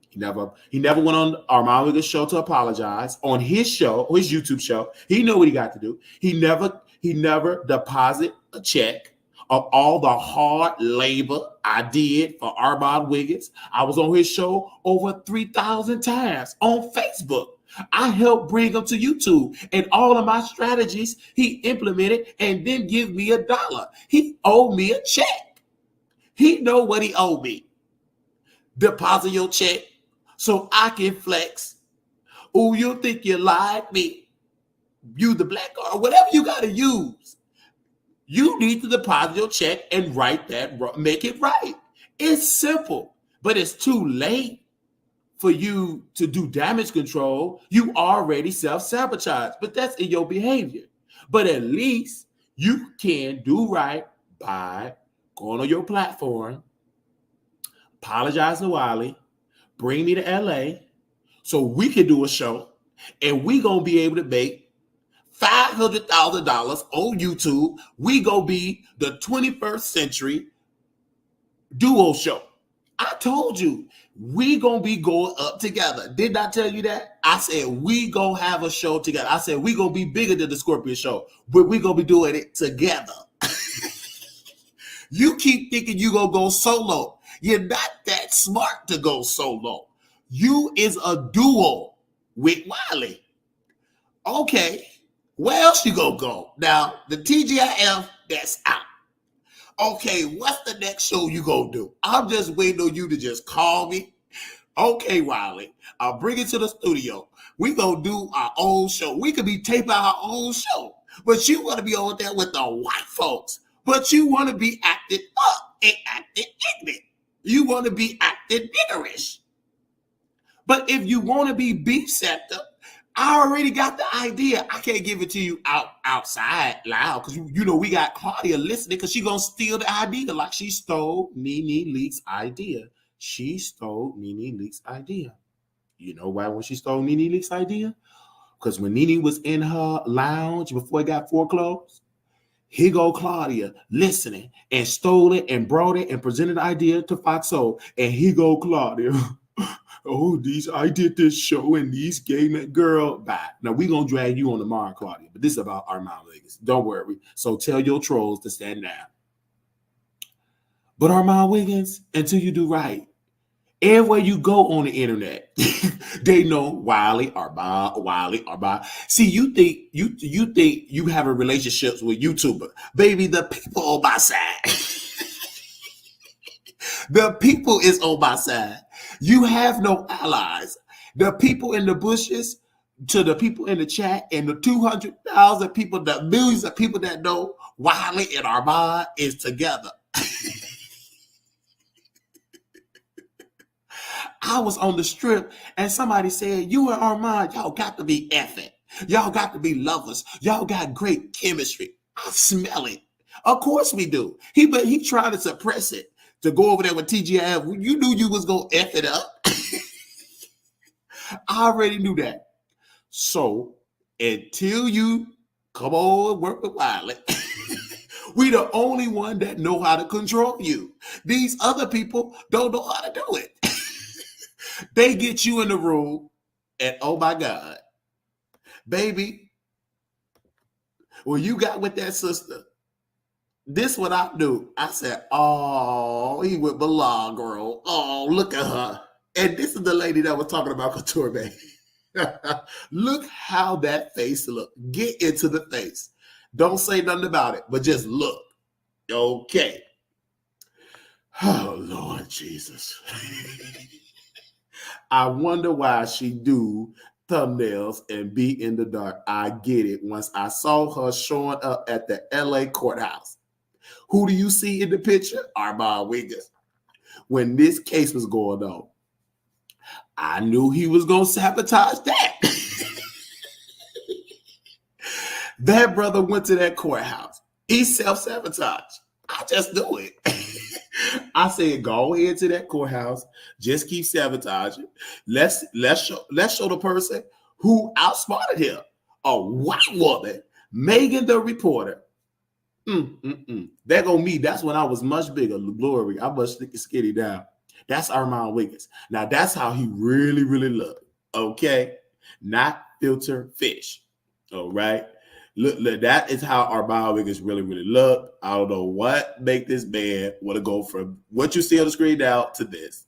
He never went on Arman Wiggins' show to apologize. On his show, his YouTube show, he knew what he got to do. He never deposit a check of all the hard labor I did for Arman Wiggins. I was on his show over 3,000 times on Facebook. I helped bring him to YouTube, and all of my strategies he implemented and then give me $1. He owed me a check. He know what he owed me. Deposit your check so I can flex. Oh, you think you like me? You the black card, whatever you got to use. You need to deposit your check and make it right. It's simple, but it's too late for you to do damage control. You already self-sabotage, but that's in your behavior. But at least you can do right by going on your platform, apologize to Wiley, bring me to LA so we can do a show and we gonna be able to make $500,000 on YouTube. We gonna be the 21st century duo show. I told you, we gonna be going up together. Did I tell you that? I said, we gonna have a show together. I said, we gonna be bigger than the Scorpion show, but we gonna be doing it together. You keep thinking you gonna go solo. You're not that smart to go solo. You is a duo with Wiley. Okay, where else you gonna go? Now, the TGIF, that's out. Okay, what's the next show you gonna do? I'm just waiting on you to just call me. Okay, Wiley, I'll bring it to the studio. We gonna do our own show. We could be taping our own show, but you want to be on there with the white folks. But you want to be acting up and acting ignorant. You want to be acting niggerish. But if you want to be beef sector, I already got the idea. I can't give it to you outside loud because you know we got Claudia listening because she gonna steal the idea like she stole Nene Leak's idea. She stole Nene Leak's idea. You know why when she stole Nene Leak's idea? Because when Nene was in her lounge before it got foreclosed, here go Claudia listening and stole it and brought it and presented the idea to Fox Soul. And here go Claudia. Oh, I did this show and these gay men, girl, bye. Now we gonna drag you on tomorrow, Claudia. But this is about Arman Wiggins. Don't worry. So tell your trolls to stand down. But Arman Wiggins, until you do right, everywhere you go on the internet, they know Wiley, Arman. See, you think you having relationships with YouTuber. Baby, the people on my side. The people is on my side. You have no allies. The people in the bushes to the people in the chat and the 200,000 people, the millions of people that know Wiley and Arman is together. I was on the strip and somebody said, you and Arman, y'all got to be effing. Y'all got to be lovers. Y'all got great chemistry. I smell it. Of course we do. He tried to suppress it to go over there with TGIF. You knew you was going to F it up. I already knew that. So until you come on and work with Wiley, we the only one that know how to control you. These other people don't know how to do it. They get you in the room and oh my God, baby, when you got with that sister, this what I do. I said, oh, he with Milan, girl. Oh, look at her. And this is the lady that was talking about Couture Bay. Look how that face look. Get into the face. Don't say nothing about it, but just look. Okay. Oh, Lord Jesus. I wonder why she do thumbnails and be in the dark. I get it. Once I saw her showing up at the LA courthouse. Who do you see in the picture? Arman Wiggins. When this case was going on, I knew he was going to sabotage that. That brother went to that courthouse. He self-sabotaged. I just knew it. I said, go ahead to that courthouse. Just keep sabotaging. Let's show the person who outsmarted him. A white woman, Megan the reporter. That go me. That's when I was much bigger. Glory. I must stick skinny down. That's Arman Wiggins. Now that's how he really, really looked. Okay, not filter fish. All right. Look, that is how Arman Wiggins really, really look. I don't know what make this man want to go from what you see on the screen now to this.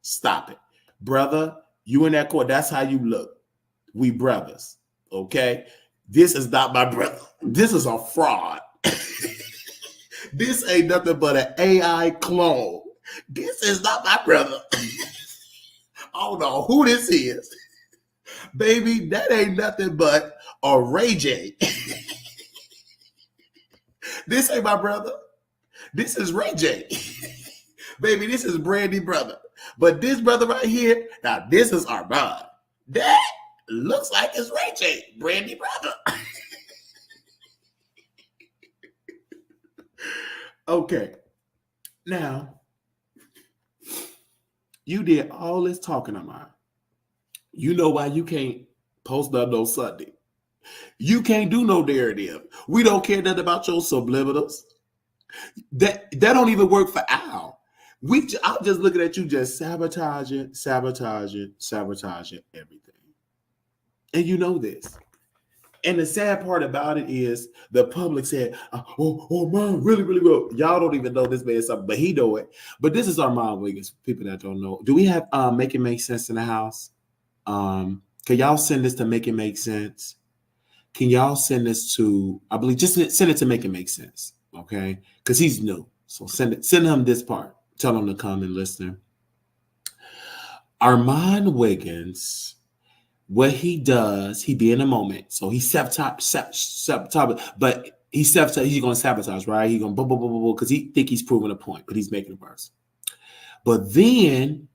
Stop it. Brother, you in that court, that's how you look. We brothers, okay? This is not my brother. This is a fraud. This ain't nothing but an AI clone. This is not my brother. I don't know who this is. Baby, that ain't nothing but a Ray J. This ain't my brother. This is Ray J. Baby, this is Brandy brother. But this brother right here, now this is Arman. That looks like it's Ray J, Brandy brother. Okay. Now, you did all this talking, Arman. You know why you can't post up no Sunday. You can't do no narrative. We don't care nothing about your subliminals. That don't even work for Al. I'm just looking at you, just sabotaging everything, and you know this. And the sad part about it is the public said, "Oh, man, really, really well." Y'all don't even know this man something, but he know it. But this is Arman Wiggins. People that don't know, do we have Make It Make Sense in the house? Can y'all send this to Make It Make Sense? Can y'all send this to? I believe just send it to Make It Make Sense, okay? Because he's new, so send it. Send him this part. Tell him to come and listen. Arman Wiggins. What he does, he be in a moment. So he sabotage, but he's going to sabotage, right? He's going to because he think he's proving a point, but he's making it worse. But then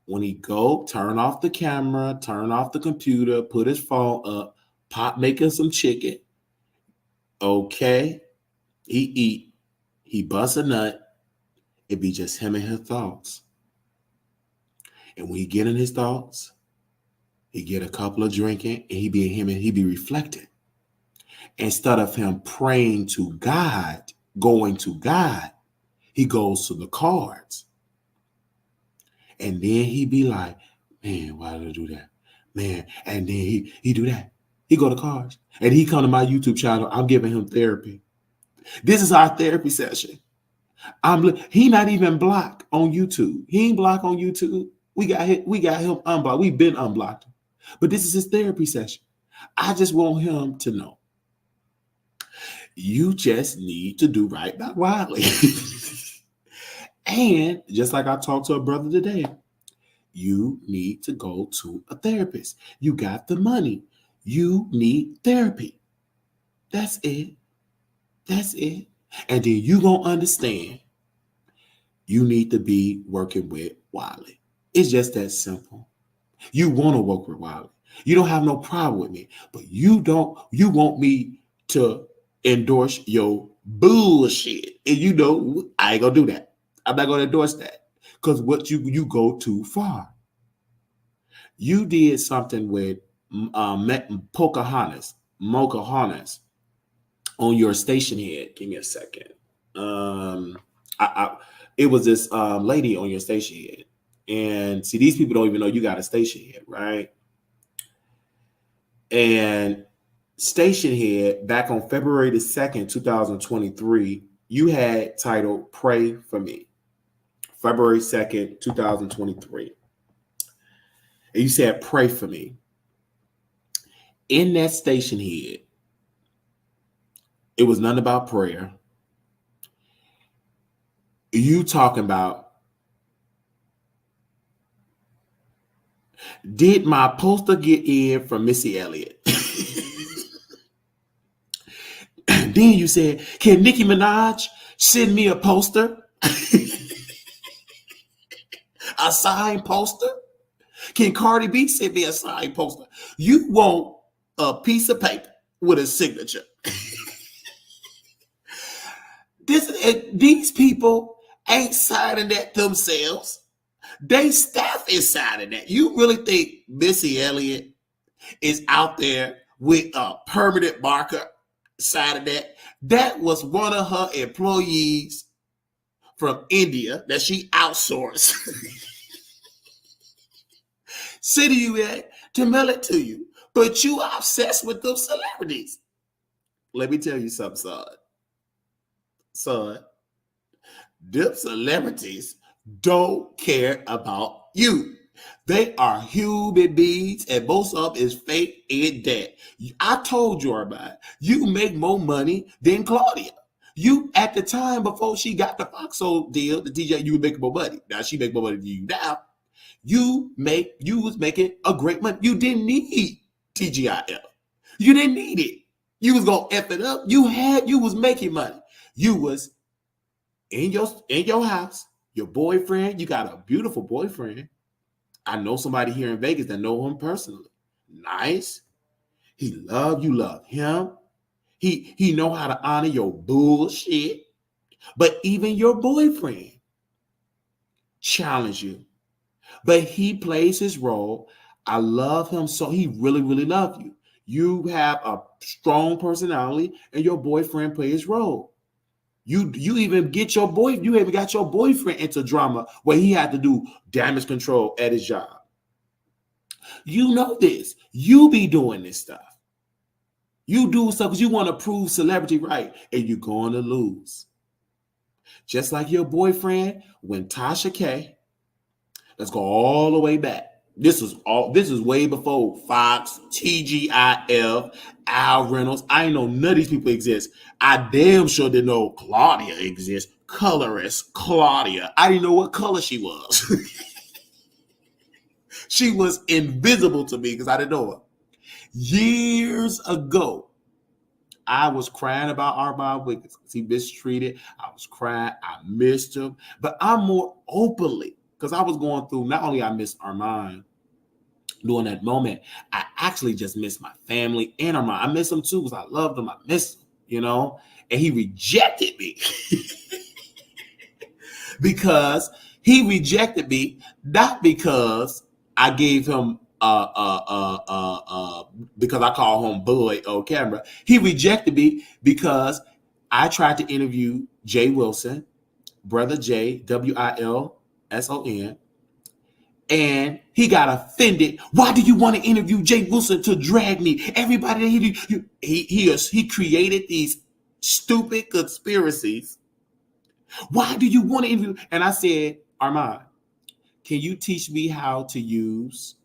when he go turn off the camera, turn off the computer, put his phone up, pop making some chicken. Okay, he eat, he bust a nut. It be just him and his thoughts. And when he get in his thoughts, he get a couple of drinking, and he be reflecting. Instead of him praying to God, going to God, he goes to the cards. And then he be like, man, why did I do that? Man, and then he do that. He go to cards. And he come to my YouTube channel. I'm giving him therapy. This is our therapy session. He not even blocked on YouTube. He ain't blocked on YouTube. We got him unblocked. We've been unblocked. But this is his therapy session. I just want him to know. You just need to do right by Wiley. And just like I talked to a brother today, you need to go to a therapist. You got the money. You need therapy. That's it. That's it. And then you gonna understand you need to be working with Wiley. It's just that simple. You want to work with Wiley. You don't have no problem with me, but you want me to endorse your bullshit. And you know, I ain't gonna do that. I'm not gonna endorse that. Because what you go too far. You did something with Pocahontas on your station head. Give me a second. It was this lady on your station head. And see, these people don't even know you got a station head, right? And station head, back on February the 2nd, 2023, you had titled Pray for Me. February 2nd, 2023. And you said, pray for me. In that station head, it was nothing about prayer. You talking about, did my poster get in from Missy Elliott? Then you said, can Nicki Minaj send me a poster? A signed poster? Can Cardi B send me a signed poster? You want a piece of paper with a signature. These people ain't signing that themselves. They staff is signing that. You really think Missy Elliott is out there with a permanent marker signing that? That was one of her employees from India that she outsourced. Sending you that to mail it to you. But you are obsessed with those celebrities. Let me tell you something, son. Son, them celebrities don't care about you. They are human beings, and most of them is fake and dead. I told you, Arman, you make more money than Claudia. You, at the time before she got the Fox Soul deal, the DJ, you were making more money. Now she make more money than you now. You was making a great money. You didn't need TGIF. You didn't need it. You was gonna F it up. You was making money. You was in your house, your boyfriend. You got a beautiful boyfriend. I know somebody here in Vegas that know him personally. Nice. He love you, love him. He know how to honor your bullshit. But even your boyfriend challenge you. But he plays his role. I love him so he really, really love you. You have a strong personality and your boyfriend plays his role. You even get your boy, you even got your boyfriend into drama where he had to do damage control at his job. You know this. You be doing this stuff. You do stuff because you want to prove celebrity right, and you're going to lose. Just like your boyfriend when Tasha K. Let's go all the way back. This is way before Fox, T-GIF, Al Reynolds. I ain't know none of these people exist. I damn sure didn't know Claudia exists. Colorist Claudia. I didn't know what color she was. She was invisible to me because I didn't know her. Years ago, I was crying about Arman Wiggins because he mistreated. I was crying. I missed him. But I'm more openly, because I was going through, not only I missed Arman during that moment, I actually just missed my family and Arman. I miss him too because I loved him. I missed him, you know? And he rejected me. Because he rejected me, not because I gave him because I call him boy on camera. He rejected me because I tried to interview Jay Wilson, brother Jay, Wilson, and he got offended. Why do you want to interview Jay Wilson to drag me? Everybody that he created these stupid conspiracies. Why do you want to interview? And I said, Arman, can you teach me how to use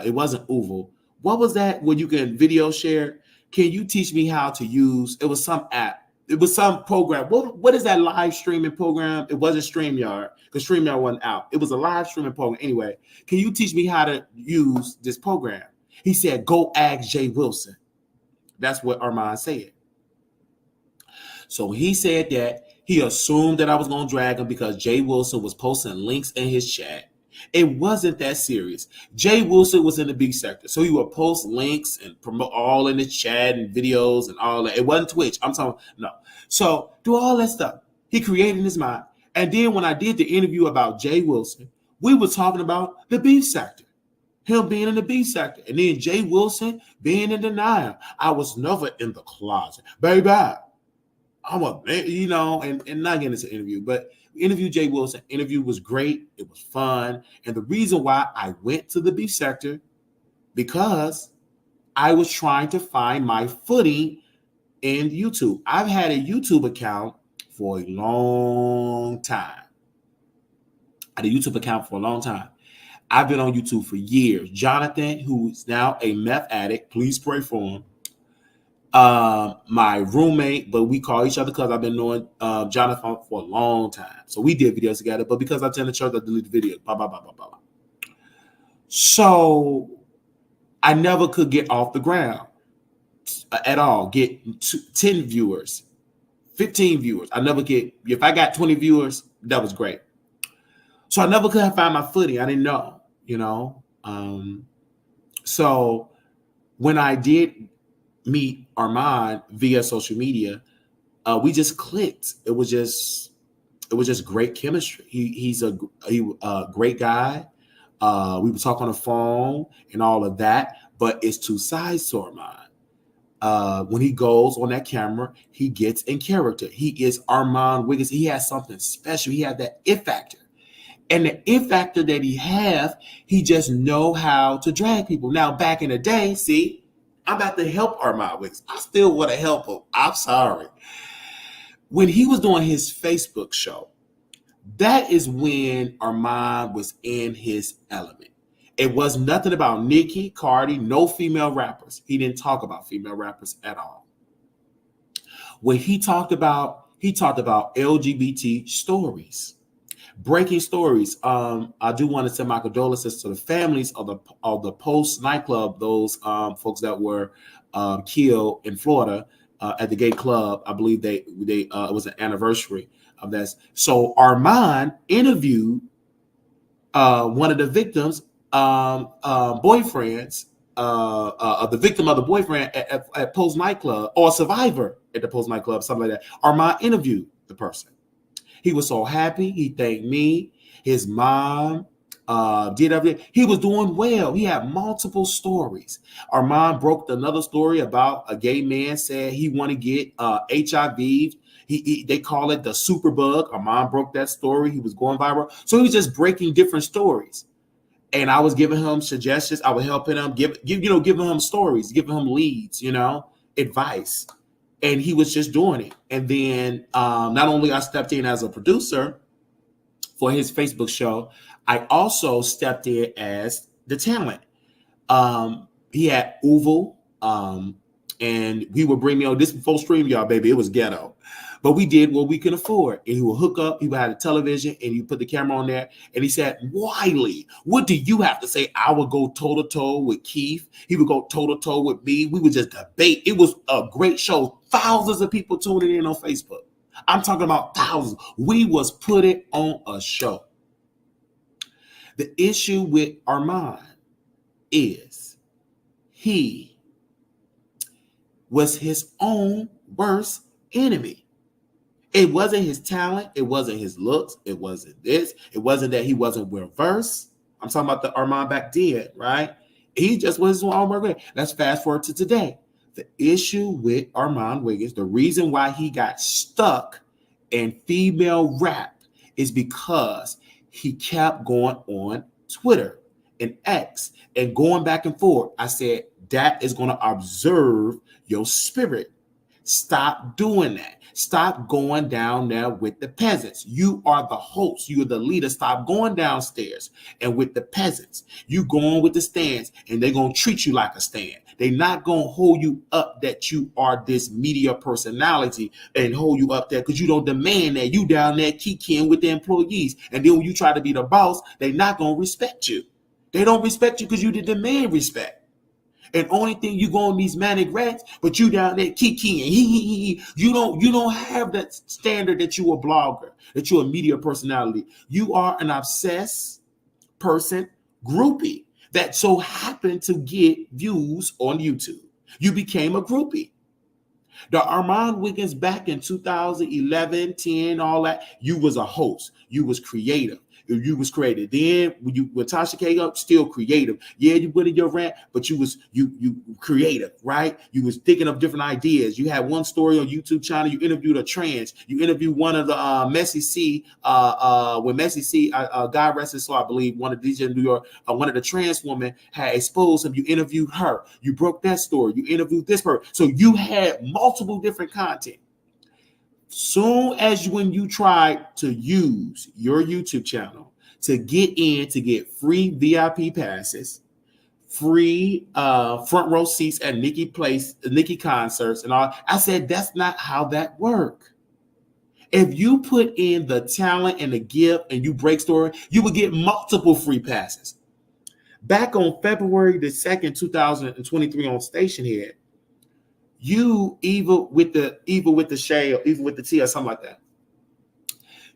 it wasn't Oval. What was that where you can video share? Can you teach me how to use, it was some app. It was some program. What is that live streaming program? It wasn't StreamYard because StreamYard wasn't out. It was a live streaming program. Anyway, can you teach me how to use this program? He said, go ask Jay Wilson. That's what Arman said. So he said that he assumed that I was going to drag him because Jay Wilson was posting links in his chat. It wasn't that serious. Jay Wilson was in the B sector, so he would post links and promote all in the chat and videos and all that. It wasn't Twitch. I'm talking, no. So do all that stuff. He created in his mind. And then when I did the interview about Jay Wilson, we were talking about the B sector, him being in the B sector, and then Jay Wilson being in denial. I was never in the closet, baby. I'm a, you know, and not getting into interview, but interview Jay Wilson. Interview was great. It was fun. And the reason why I went to the B sector, because I was trying to find my footing in YouTube. I've had a YouTube account for a long time. I had a YouTube account for a long time. I've been on YouTube for years. Jonathan, who is now a meth addict, please pray for him. My roommate, but we call each other because I've been knowing Jonathan for a long time. So we did videos together, but because I attend the church, I deleted videos. Blah, blah, blah, blah, blah. So I never could get off the ground at all. Get 10 viewers, 15 viewers. I never get, if I got 20 viewers, that was great. So I never could find my footing. I didn't know, you know. So when I did meet Arman via social media, we just clicked. It was just great chemistry. He's a great guy. We would talk on the phone and all of that, but it's two sides to Arman. When he goes on that camera, he gets in character. He is Arman Wiggins. He has something special. He has that it factor. And the it factor that he just know how to drag people. Now, back in the day, see, I'm about to help Arman Wiggins. I still want to help him. I'm sorry. When he was doing his Facebook show, that is when Arman was in his element. It was nothing about Nicki, Cardi, no female rappers. He didn't talk about female rappers at all. When he talked about LGBT stories, breaking stories. I do want to send my condolences to the families of the Post nightclub, those folks that were killed in Florida at the gay club. I believe they it was an anniversary of that. So Arman interviewed one of the victims' boyfriends, of the victim of the boyfriend at Post nightclub, or a survivor at the Post nightclub, something like that. Arman interviewed the person. He was so happy. He thanked me, his mom, did everything. He was doing well. He had multiple stories. Arman broke another story about a gay man said he want to get HIV. They call it the superbug. Arman broke that story. He was going viral. So he was just breaking different stories. And I was giving him suggestions. I was helping him, giving him stories, giving him leads, advice. And he was just doing it. And then not only I stepped in as a producer for his Facebook show, I also stepped in as the talent. He had Uval, and he would bring me on this full stream, y'all, baby. It was ghetto. But we did what we could afford. And he would hook up, he would have a television, and he put the camera on there. And he said, Wiley, what do you have to say? I would go toe-to-toe with Keith. He would go toe-to-toe with me. We would just debate. It was a great show. Thousands of people tuning in on Facebook. I'm talking about thousands. We was putting on a show. The issue with Arman is he was his own worst enemy. It wasn't his talent. It wasn't his looks. It wasn't this. It wasn't that he wasn't well versed. I'm talking about the Arman back then, right? He just was his own worst enemy. Let's fast forward to today. The issue with Arman Wiggins, the reason why he got stuck in female rap is because he kept going on Twitter and X and going back and forth. I said, that is going to observe your spirit. Stop doing that. Stop going down there with the peasants. You are the host. You are the leader. Stop going downstairs and with the peasants. You going with the stands, and they're going to treat you like a stand. They're not going to hold you up that you are this media personality and hold you up there because you don't demand that. You down there kikiing with the employees. And then when you try to be the boss, they're not going to respect you. They don't respect you because you didn't demand respect. And only thing you go on these manic rants, but you down there kikiing. You don't have that standard that you a blogger, that you're a media personality. You are an obsessed person groupie that so happened to get views on YouTube. You became a groupie. The Arman Wiggins back in 2011, 10, all that, you was a host. You was creative. You was creative. Then when Tasha K up, still creative. Yeah, you put in your rant, but you creative, right? You was thinking of different ideas. You had one story on YouTube channel. You interviewed a trans. You interviewed one of the Messy C. When Messy C, God rest his soul, I believe, one of the DJs in New York, one of the trans women had exposed him. You interviewed her. You broke that story. You interviewed this person. So you had multiple different content. Soon as when you try to use your YouTube channel to get free VIP passes, free front row seats at Nicki concerts and all, I said that's not how that works. If you put in the talent and the gift and you break story, you will get multiple free passes. Back on February the 2nd, 2023 on Station Head, you evil with the shade or evil with the T or something like that.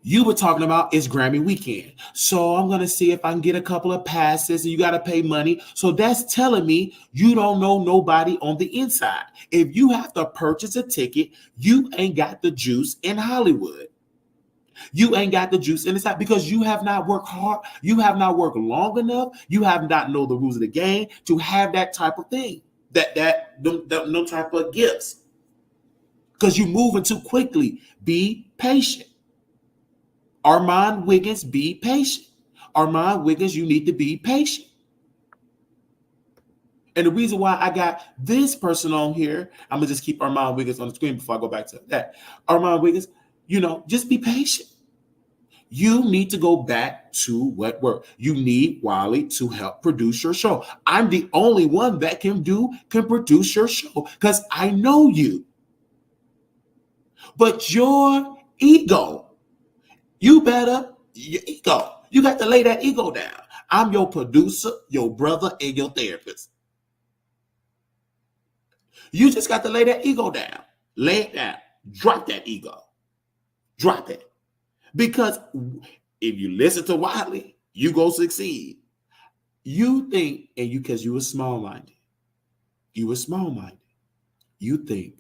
You were talking about it's Grammy weekend. So I'm going to see if I can get a couple of passes and you got to pay money. So that's telling me you don't know nobody on the inside. If you have to purchase a ticket, you ain't got the juice in Hollywood. You ain't got the juice in the side because you have not worked hard. You have not worked long enough. You have not know the rules of the game to have that type of thing. No type of gifts. Because you're moving too quickly. Be patient. Arman Wiggins, be patient. Arman Wiggins, you need to be patient. And the reason why I got this person on here, I'm going to just keep Arman Wiggins on the screen before I go back to that. Arman Wiggins, just be patient. You need to go back to what worked. You need Wiley to help produce your show. I'm the only one that can produce your show because I know you. But your ego, you got to lay that ego down. I'm your producer, your brother, and your therapist. You just got to lay that ego down. Lay it down. Drop that ego. Drop it. Because if you listen to Wiley, you go succeed. You think, because you were small-minded. You think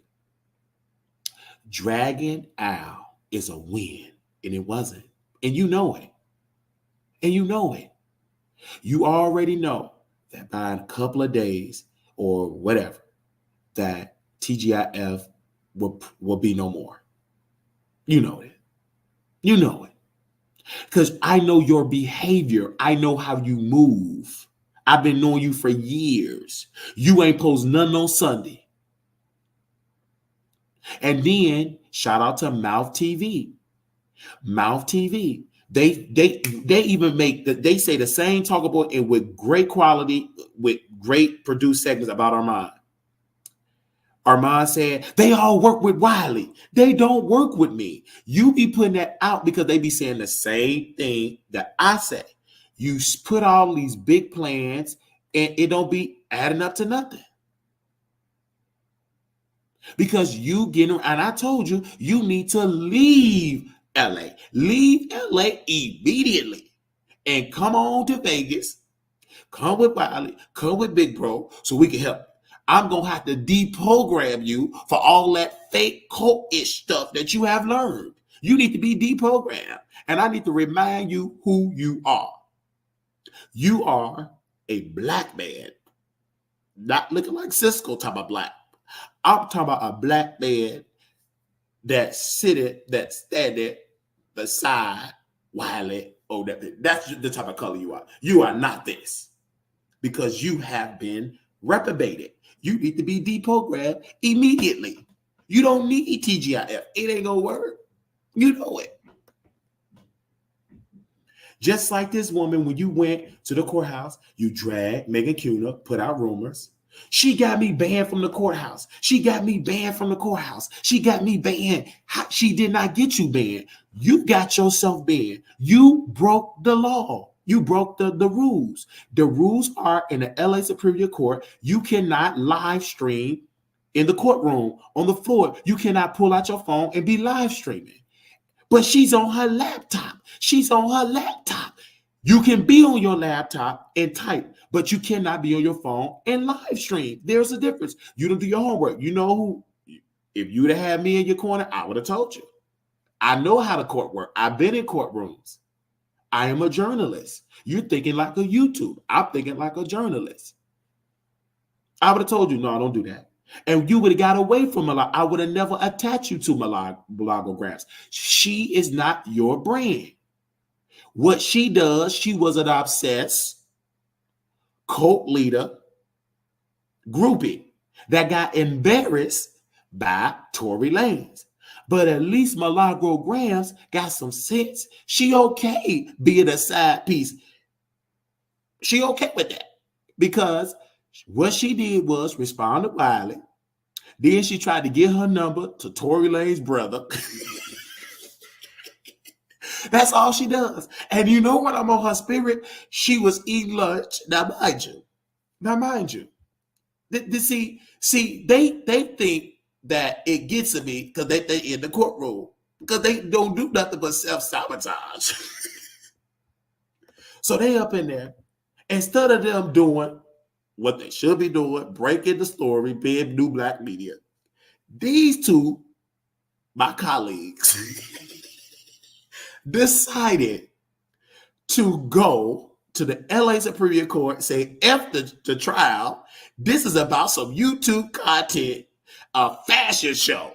Dragon Owl is a win, and it wasn't. And you know it. You already know that by a couple of days or whatever, that TGIF will be no more. You know it. You know it. Because I know your behavior. I know how you move. I've been knowing you for years. You ain't post nothing on Sunday. And then shout out to Mouth TV. Mouth TV. They even make they say the same talk about it with great quality, with great produced segments about Arman. Arman said, they all work with Wiley. They don't work with me. You be putting that out because they be saying the same thing that I say. You put all these big plans and it don't be adding up to nothing. Because you getting, and I told you, you need to leave LA. Leave LA immediately and come on to Vegas. Come with Wiley, come with Big Bro so we can help. I'm going to have to deprogram you for all that fake cult-ish stuff that you have learned. You need to be deprogrammed. And I need to remind you who you are. You are a black man. Not looking like Cisco talking about black. I'm talking about a black man that standing beside Wiley. Oh, that's the type of color you are. You are not this. Because you have been reprobated. You need to be deprogrammed immediately. You don't need TGIF. It ain't gonna work. You know it. Just like this woman, when you went to the courthouse, you dragged Megan Cuna, put out rumors. She got me banned from the courthouse. She got me banned from the courthouse. She got me banned. She did not get you banned. You got yourself banned. You broke the law. You broke the rules. The rules are in the LA Superior Court. You cannot live stream in the courtroom on the floor. You cannot pull out your phone and be live streaming. But she's on her laptop. She's on her laptop. You can be on your laptop and type, but you cannot be on your phone and live stream. There's a difference. You don't do your homework. You know who? If you'd have had me in your corner, I would have told you. I know how the court works. I've been in courtrooms. I am a journalist. You're thinking like a YouTube. I'm thinking like a journalist. I would have told you, no, don't do that. And you would have got away from Malag. I would have never attached you to Malagographs. She is not your brand. What she does, she was an obsessed cult leader groupie that got embarrassed by Tory Lanez. But at least Malagrograms got some sense. She okay being a side piece. She okay with that. Because what she did was respond to Wiley. Then she tried to get her number to Tory Lanez's brother. That's all she does. And you know what? I'm on her spirit. She was eating lunch. Now, mind you. See, they think that it gets to me because they in the courtroom. Because they don't do nothing but self-sabotage. So they up in there. Instead of them doing what they should be doing, breaking the story, being new black media, these two, my colleagues, decided to go to the LA Superior Court, say, F the trial. This is about some YouTube content, a fashion show.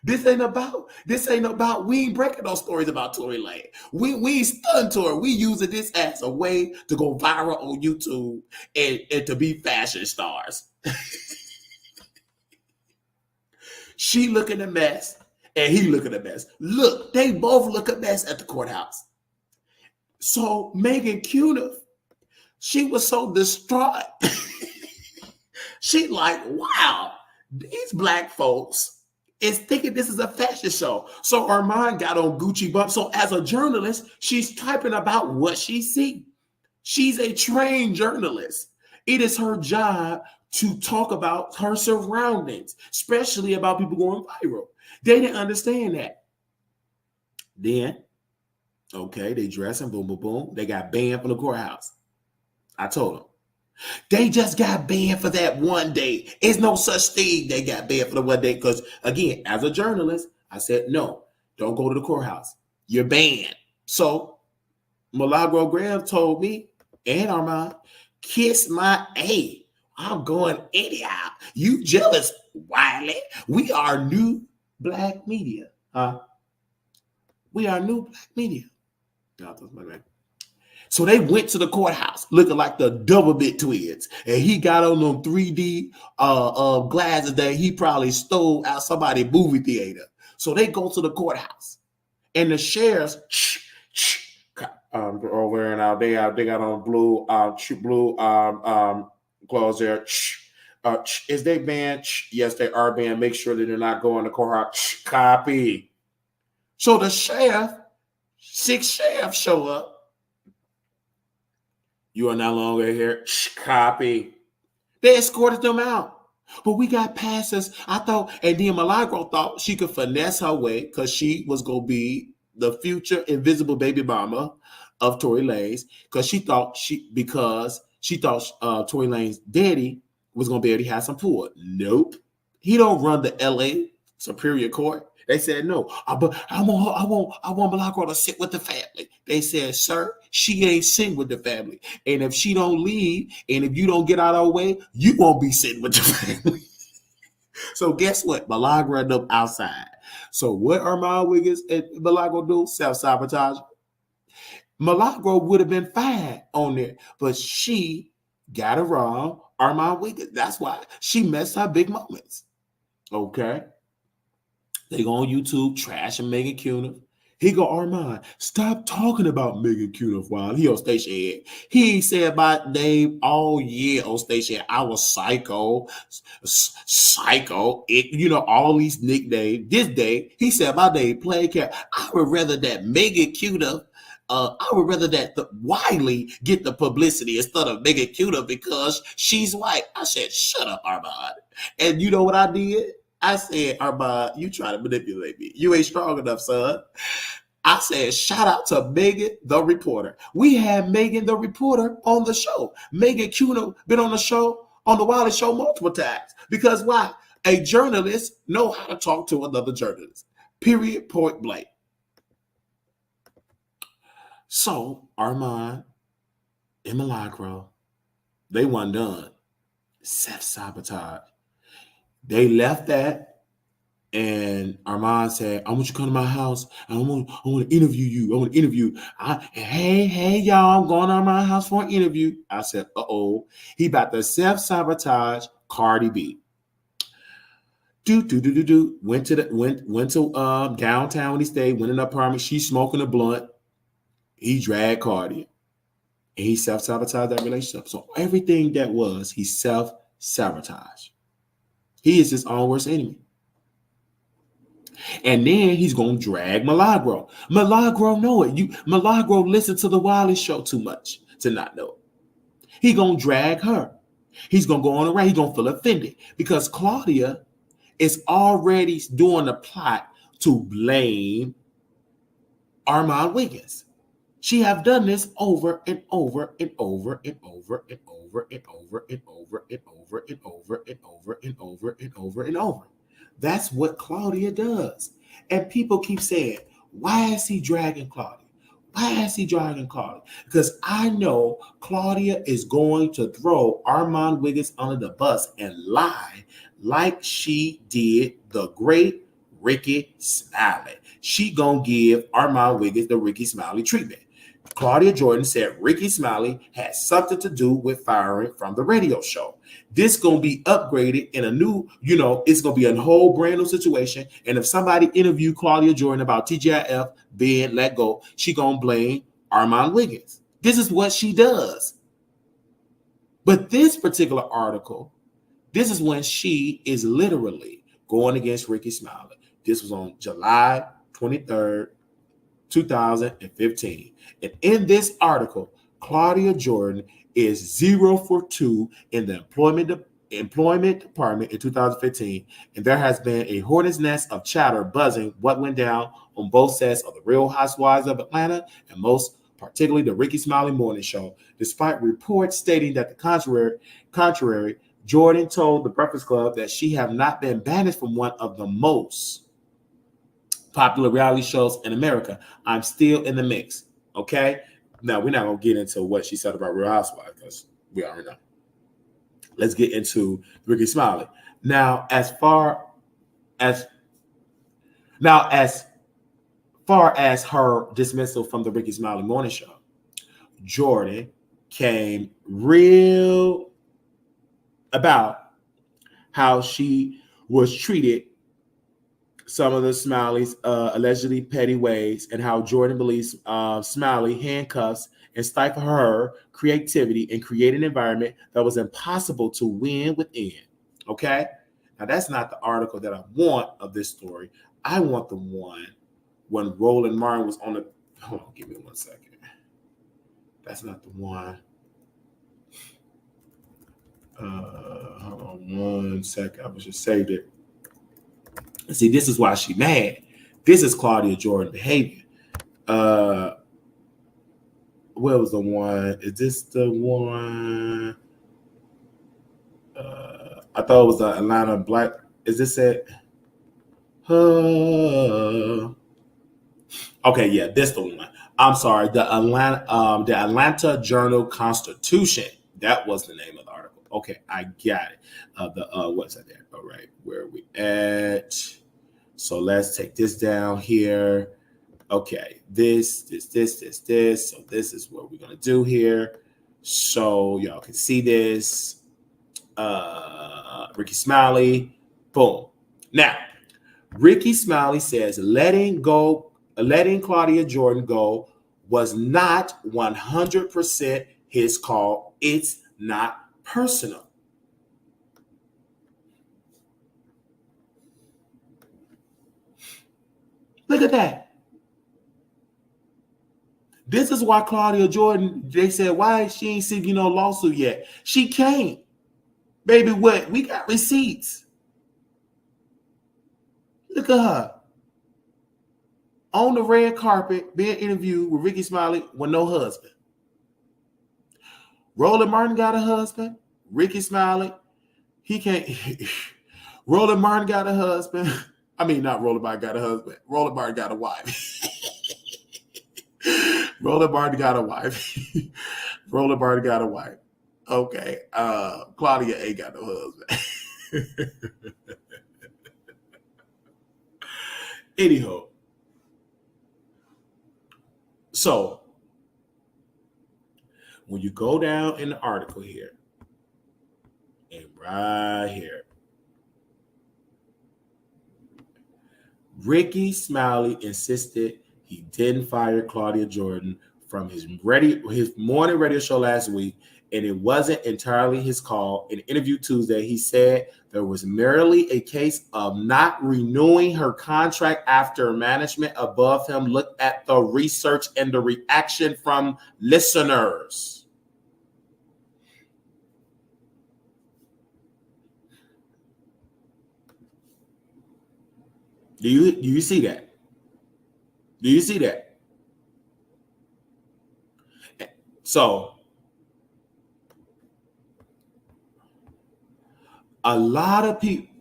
This ain't about, we ain't breaking those stories about Tory Lanez. We ain't stunned Tory. We using this as a way to go viral on YouTube and to be fashion stars. She looking a mess and he looking a mess. Look, they both look a mess at the courthouse. So Megan Cuna, she was so distraught. She like, wow, these black folks is thinking this is a fashion show. So Arman got on Gucci bump. So as a journalist, she's typing about what she see. She's a trained journalist. It is her job to talk about her surroundings, especially about people going viral. They didn't understand that. Then, okay, they dressing, boom, boom, boom. They got banned from the courthouse. I told them. They just got banned for that one day. It's no such thing they got banned for the one day because, again, as a journalist, I said, no, don't go to the courthouse. You're banned. So Milagro Graham told me and Armand, kiss my A. I'm going anyhow. You jealous, Wiley? We are new black media. We are new black media. So they went to the courthouse looking like the double bit twins. And he got on them 3D glasses that he probably stole out somebody's movie theater. So they go to the courthouse. And the sheriffs wearing out. They got on blue clothes there. Is they banned? Yes, they are banned. Make sure that they're not going to courthouse. Copy. So the sheriff, 6 sheriffs show up. You are no longer here. Copy. They escorted them out. But we got past us. I thought, and then Milagro thought she could finesse her way because she was going to be the future invisible baby mama of Tory Lanez because she thought Tory Lanez daddy was going to be able to have some pull. Nope. He don't run the LA Superior Court. They said no, but I want Milagro to sit with the family. They said, sir, she ain't sitting with the family. And if she don't leave, and if you don't get out of our way, you won't be sitting with the family. So guess what? Milagro ended up outside. So what Arman Wiggins and Milagro do? Self-sabotage. Milagro would have been fine on there, but she got it wrong. Arman Wiggins. That's why she messed her big moments. Okay. They go on YouTube, trash and Megan Cuniff. He go, Arman, stop talking about Megan Cuniff while he on station head. He ain't said my name all year on station head. I was psycho, all these nicknames. This day, he said my name, play cat. I would rather that Megan Cuniff, I would rather that Wiley get the publicity instead of Megan Cuniff because she's white. I said, shut up, Arman. And you know what I did? I said, Arman, you try to manipulate me. You ain't strong enough, son. I said, shout out to Megan the reporter. We had Megan the reporter on the show. Megan Cuniff been on the show, on the Wiley show multiple times. Because why? A journalist know how to talk to another journalist. Period, point blank. So, Arman and Milagro, they wasn't done. Self-sabotage. They left that, and Arman said, I want you to come to my house. I want to interview you. I want to interview. Hey, y'all, I'm going to my house for an interview. I said, uh-oh. He about to self-sabotage Cardi B. Went to downtown when he stayed, went in the apartment. She's smoking a blunt. He dragged Cardi. And he self-sabotaged that relationship. So everything that was, he self-sabotaged. He is his own worst enemy. And then he's going to drag Milagro. Milagro know it. Milagro listened to the Wiley show too much to not know it. He going to drag her. He's going to go on around. He's going to feel offended because Claudia is already doing the plot to blame Arman Wiggins. She have done this over and over and over and over and over and over and over and over and over and over and over and over and over. That's what Claudia does. And people keep saying, why is he dragging Claudia? Why is he dragging Claudia? Because I know Claudia is going to throw Arman Wiggins under the bus and lie like she did the great Ricky Smiley. She gonna give Arman Wiggins the Ricky Smiley treatment. Claudia Jordan said Ricky Smiley had something to do with firing from the radio show. This going to be upgraded in a new, it's going to be a whole brand new situation. And if somebody interviewed Claudia Jordan about TGIF being let go, she going to blame Arman Wiggins. This is what she does. But this particular article, this is when she is literally going against Ricky Smiley. This was on July 23rd, 2015. And in this article, Claudia Jordan is 0 for 2 in the employment department in 2015. And there has been a hornet's nest of chatter buzzing what went down on both sets of the Real Housewives of Atlanta and most particularly the Ricky Smiley Morning Show. Despite reports stating that the contrary, Jordan told the Breakfast Club that she have not been banished from one of the most popular reality shows in America. I'm still in the mix. Okay. Now we're not gonna get into what she said about Real Housewives because we already know. Let's get into Ricky Smiley. Now, as far as her dismissal from the Ricky Smiley morning show, Jordan came real about how she was treated, some of the Smiley's allegedly petty ways, and how Jordan believes Smiley handcuffs and stifle her creativity and create an environment that was impossible to win within. Okay? Now, that's not the article that I want of this story. I want the one when Roland Martin was on the... Hold on, give me 1 second. That's not the one. Hold on 1 second. I was just saved it. See, this is why she mad. This is Claudia Jordan behavior. Where was the one? Is this the one? I thought it was the Atlanta Black. Is this it? Okay, yeah, this the one. I'm sorry, the Atlanta Journal-Constitution. That was the name of the article. Okay, I got it. What's that there? All right, where are we at? So let's take this down here. Okay, this. So this is what we're gonna do here. So y'all can see this. Ricky Smiley. Boom. Now, Ricky Smiley says letting Claudia Jordan go was not 100% his call. It's not personal. Look at that. This is why Claudia Jordan, they said, why she ain't seeking no lawsuit yet? She can't. Baby, what? We got receipts. Look at her. On the red carpet, being interviewed with Ricky Smiley with no husband. Roland Martin got a husband. Ricky Smiley, he can't. Roland Martin got a husband. I mean, not Roland Martin got a husband. Roland Martin got a wife. Roland Martin got a wife. Roland Martin got a wife. Okay. Claudia ain't got no husband. Anyhow. So, when you go down in the article here, and right here, Ricky Smiley insisted he didn't fire Claudia Jordan from his morning radio show last week, and it wasn't entirely his call. In an interview Tuesday, he said there was merely a case of not renewing her contract after management above him looked at the research and the reaction from listeners. Do you see that? Do you see that? So, a lot of people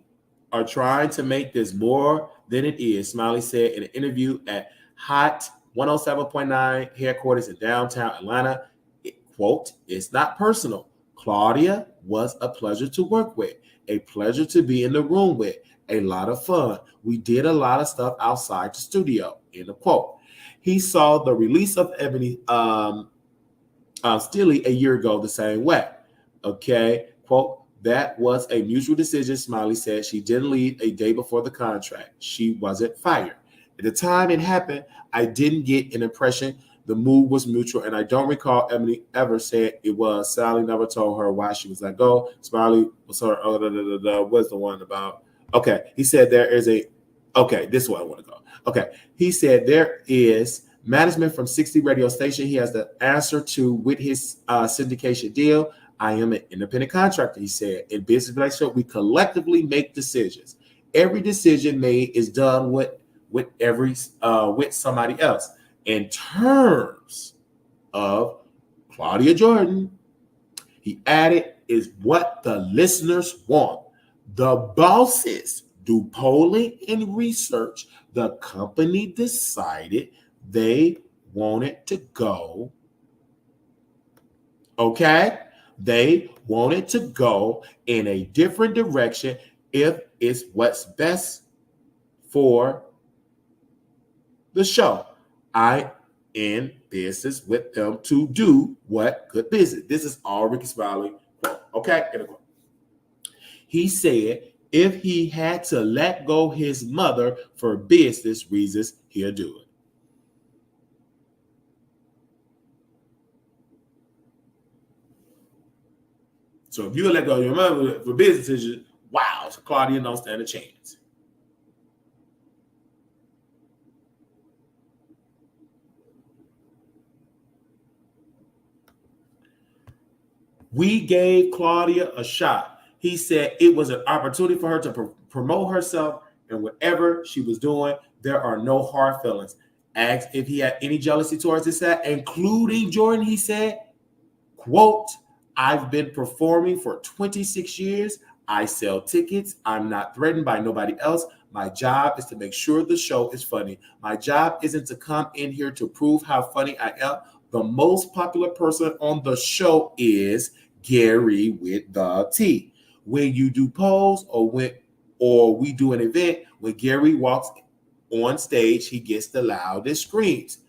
are trying to make this more than it is, Smiley said in an interview at Hot 107.9 headquarters in downtown Atlanta. Quote, it's not personal. Claudia was a pleasure to work with, a pleasure to be in the room with, a lot of fun. We did a lot of stuff outside the studio, end of quote. He saw the release of Ebony Steely a year ago the same way. Okay, quote, that was a mutual decision, Smiley said. She didn't leave a day before the contract. She wasn't fired. At the time it happened, I didn't get an impression the move was mutual, and I don't recall Ebony ever said it was. Sally never told her why she was let go. Smiley was her, what's the one about? Okay, he said there is a, okay, this is where I want to go. Okay, he said there is management from 60 radio station he has the answer to with his syndication deal. I am an independent contractor, he said. In business relationship, we collectively make decisions. Every decision made is done with somebody else. In terms of Claudia Jordan, he added, is what the listeners want. The bosses do polling and research, the company decided they wanted to go, okay? They wanted to go in a different direction if it's what's best for the show. I in business with them to do what good business. This is all Ricky Smiley. Okay? He said if he had to let go his mother for business reasons, he'll do it. So if you let go of your mother for business reasons, wow, so Claudia don't stand a chance. We gave Claudia a shot. He said it was an opportunity for her to promote herself, and whatever she was doing, there are no hard feelings. Asked if he had any jealousy towards this set, including Jordan, he said, quote, I've been performing for 26 years. I sell tickets. I'm not threatened by nobody else. My job is to make sure the show is funny. My job isn't to come in here to prove how funny I am. The most popular person on the show is Gary with the T. When you do polls or we do an event, when Gary walks on stage, he gets the loudest screams.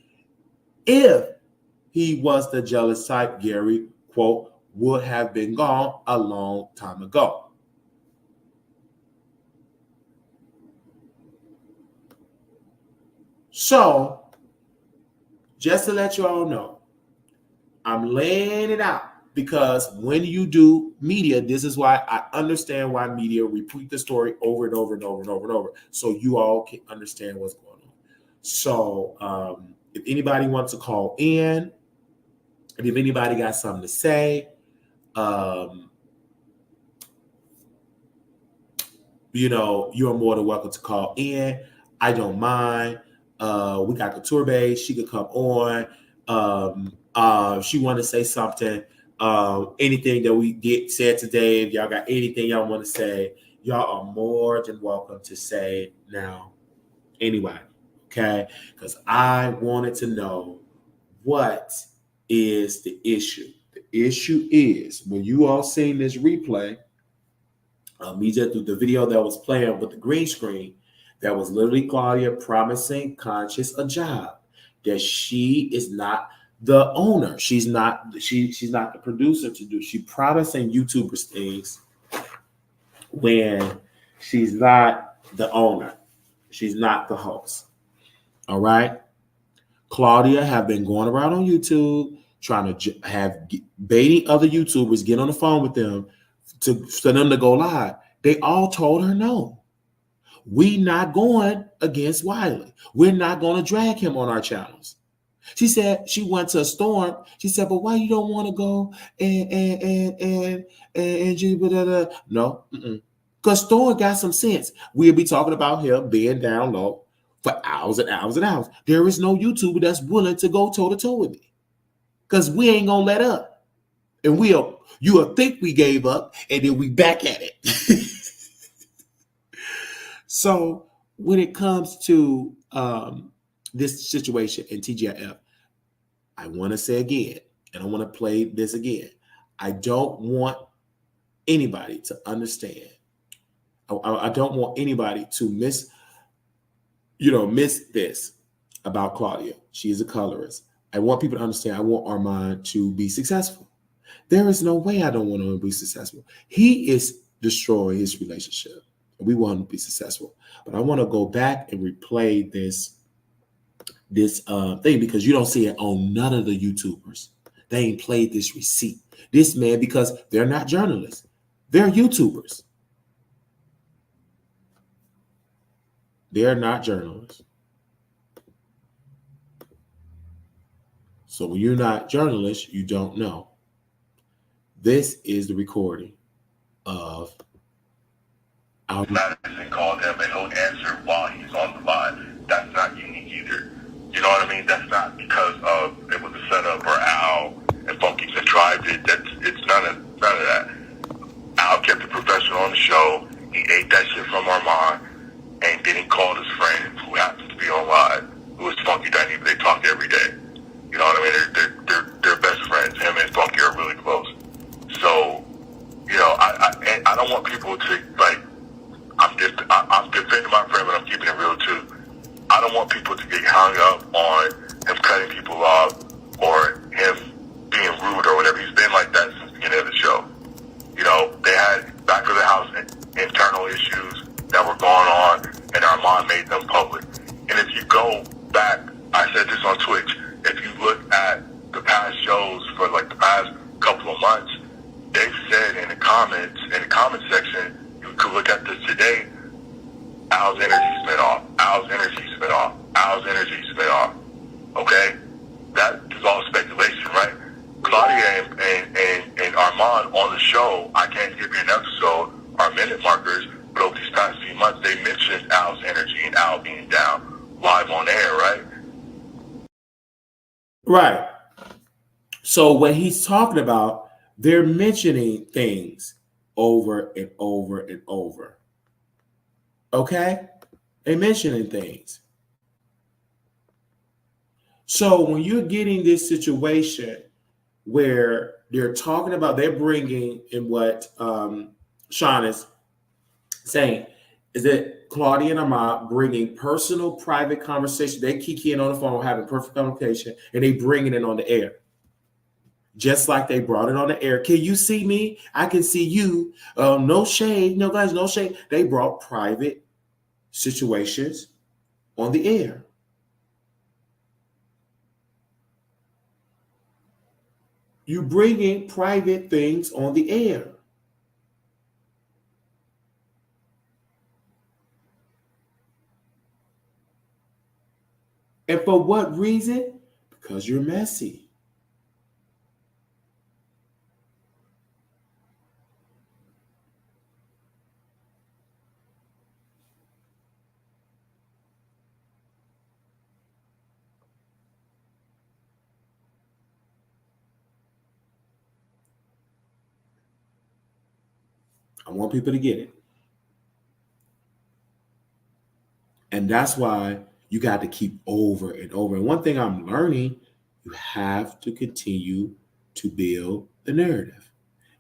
If he was the jealous type, Gary, quote, would have been gone a long time ago. So, just to let you all know, I'm laying it out because when you do media, this is why I understand why media repeat the story over and over and over and over and over, so you all can understand what's going on. So, if anybody wants to call in, and if anybody got something to say, you're more than welcome to call in. I don't mind. We got Couture Bay. She could come on. She want to say something. Anything that we said today, if y'all got anything y'all want to say, y'all are more than welcome to say now. Anyway, okay? Because I wanted to know what is the issue. The issue is when you all seen this replay, through the video that was playing with the green screen, that was literally Claudia promising Conscious a job, that she is not the owner. She's not the producer to do. She promising YouTubers things when she's not the owner. She's not the host. All right. Claudia have been going around on YouTube trying to baiting other YouTubers, get on the phone with them for them to go live. They all told her no. We not going against Wiley. We're not going to drag him on our channels. She said she went to a storm. She said, but why you don't want to go and no, because Storm got some sense. We'll be talking about him being down low for hours and hours and hours. There is no YouTuber that's willing to go toe to toe with me, because we ain't gonna let up, and you'll think we gave up, and then we back at it. So when it comes to this situation in TGIF, I want to say again, and I want to play this again. I don't want anybody to understand. I don't want anybody to miss this about Claudia. She is a colorist. I want people to understand. I want Arman to be successful. There is no way I don't want him to be successful. He is destroying his relationship. We want him to be successful. But I want to go back and replay this thing, because you don't see it on none of the YouTubers. They ain't played this receipt. This man, because they're not journalists. They're YouTubers. They're not journalists. So when you're not journalists, you don't know. This is the recording of our Madison called him and he'll answer while he's on the line. That's not unique either. You know what I mean? That's not because of it was a setup or Al and Funky contrived it. It's none of that. Al kept it professional on the show. He ate that shit from Armand. my friend, but I'm keeping it real too. I don't want people to get hung up on him cutting people off or him being rude or whatever. He's been like that since the beginning of the show. You know, they had back of the house internal issues that were going on, and Arman made them public. And if you go back, I said this on Twitch, if you look at the past shows for like the past couple of months, they've said in the comment section, you could look at this today, Al's energy spit off, Al's energy spit off, Al's energy spit off. Okay? That is all speculation, right? Claudia and Arman on the show, I can't give you an episode or minute markers, but over these past few months, they mentioned Al's energy and Al being down live on air, right? Right. So when he's talking about, they're mentioning things over and over and over. Okay? They're mentioning things. So when you're getting this situation where they're talking about, they're bringing in what Sean is saying, is that Claudia and Arman bringing personal, private conversation. They kiki in on the phone, having perfect communication, and they bringing it on the air. Just like they brought it on the air. Can you see me? I can see you. No shade. No, guys, no shade. They brought private situations on the air. You bring in private things on the air. And for what reason? Because you're messy. I want people to get it. And that's why you got to keep over and over. And one thing I'm learning, you have to continue to build the narrative.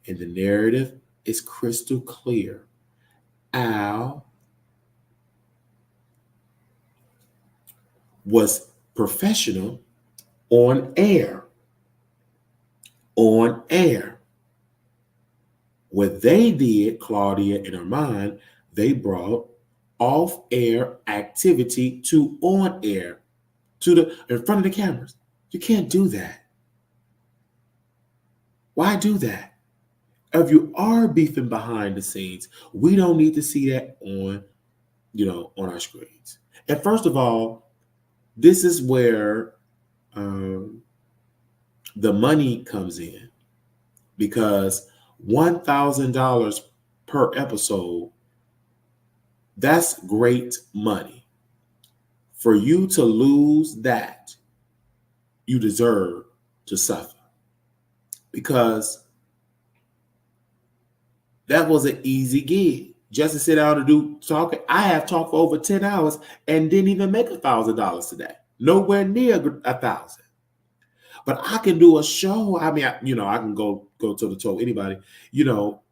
And the narrative is crystal clear. Al was professional on air. On air. What they did, Claudia and Arman, they brought off-air activity to on air, to the in front of the cameras. You can't do that. Why do that? If you are beefing behind the scenes, we don't need to see that on our screens. And first of all, this is where the money comes in, because $1,000 per episode, that's great money. For you to lose that, you deserve to suffer, because that was an easy gig. Just to sit down and do talking. I have talked for over 10 hours and didn't even make $1,000 today. Nowhere near 1,000. But I can do a show. I mean, I can go toe to toe anybody,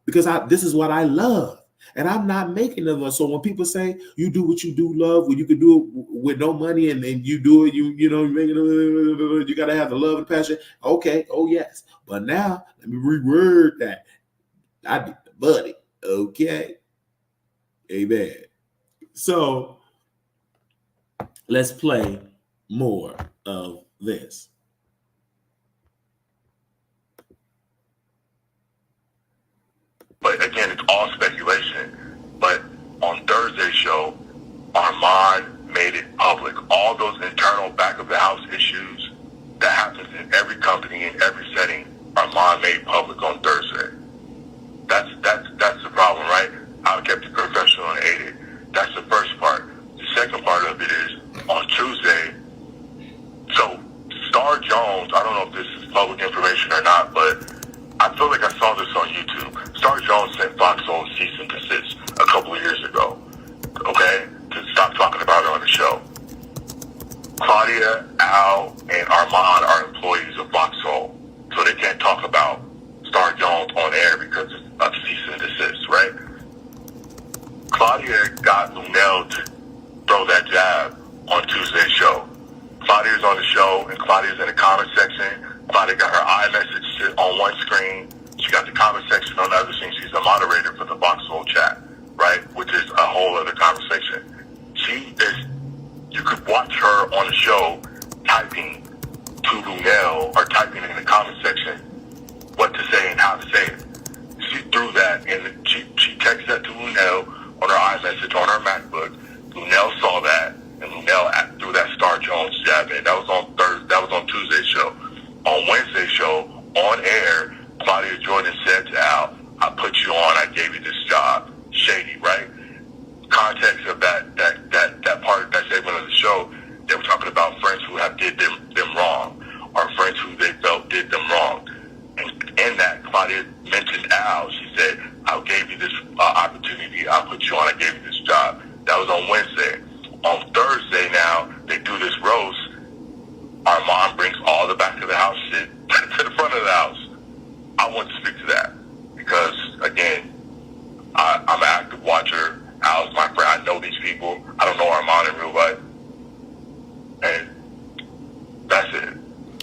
because this is what I love, and I'm not making it. So when people say you do what you do love, when you can do it with no money, and you do it, you got to have the love and passion. Okay, oh yes. But now let me reword that. I did the money. Okay, amen. So let's play more of this. But again, it's all speculation. But on Thursday's show, Arman made it public. All those internal back of the house issues that happens in every company, in every setting, Arman made public on Thursday. That's the problem, right? I kept it professional and aided. That's the first part. The second part of it is on Tuesday. So Star Jones, I don't know if this is public information or not, but I feel like I saw this on YouTube. Star Jones sent Fox Soul cease and desist a couple of years ago, okay, to stop talking about it on the show. Claudia, Al, and Arman are employees of Fox Soul, so they can't talk about Star Jones on air because of cease and desist, right? Claudia got Lunel on Tuesday's show. Claudia's on the show, and Claudia's in the comment section. Claudia got her iMessage on one screen. She got the comment section on the other screen. She's the moderator for the Fox Soul chat, right? Which is a whole other conversation. You could watch her on the show typing to Lunel or typing in the comment section what to say and how to say it. She threw that and she texted that to Lunel on her iMessage on her MacBook. Lunel saw that, and Lunel threw that Star Jones jab in. That was on Thursday. That was on Tuesday's show. On Wednesday's show, on air, Claudia Jordan said to Al, "I put you on. I gave you this job." Shady, right? Context of that part, that segment of the show, they were talking about friends who have did them wrong, or friends who they felt did them wrong. And in that, Claudia mentioned Al. She said, "I gave you this opportunity. I put you on. I gave you this job." That was on Wednesday. On Thursday now, they do this roast. Arman brings all the back of the house shit to the front of the house. I want to speak to that because, again, I'm an active watcher. Al's my friend. I know these people. I don't know Arman in real life. And that's it.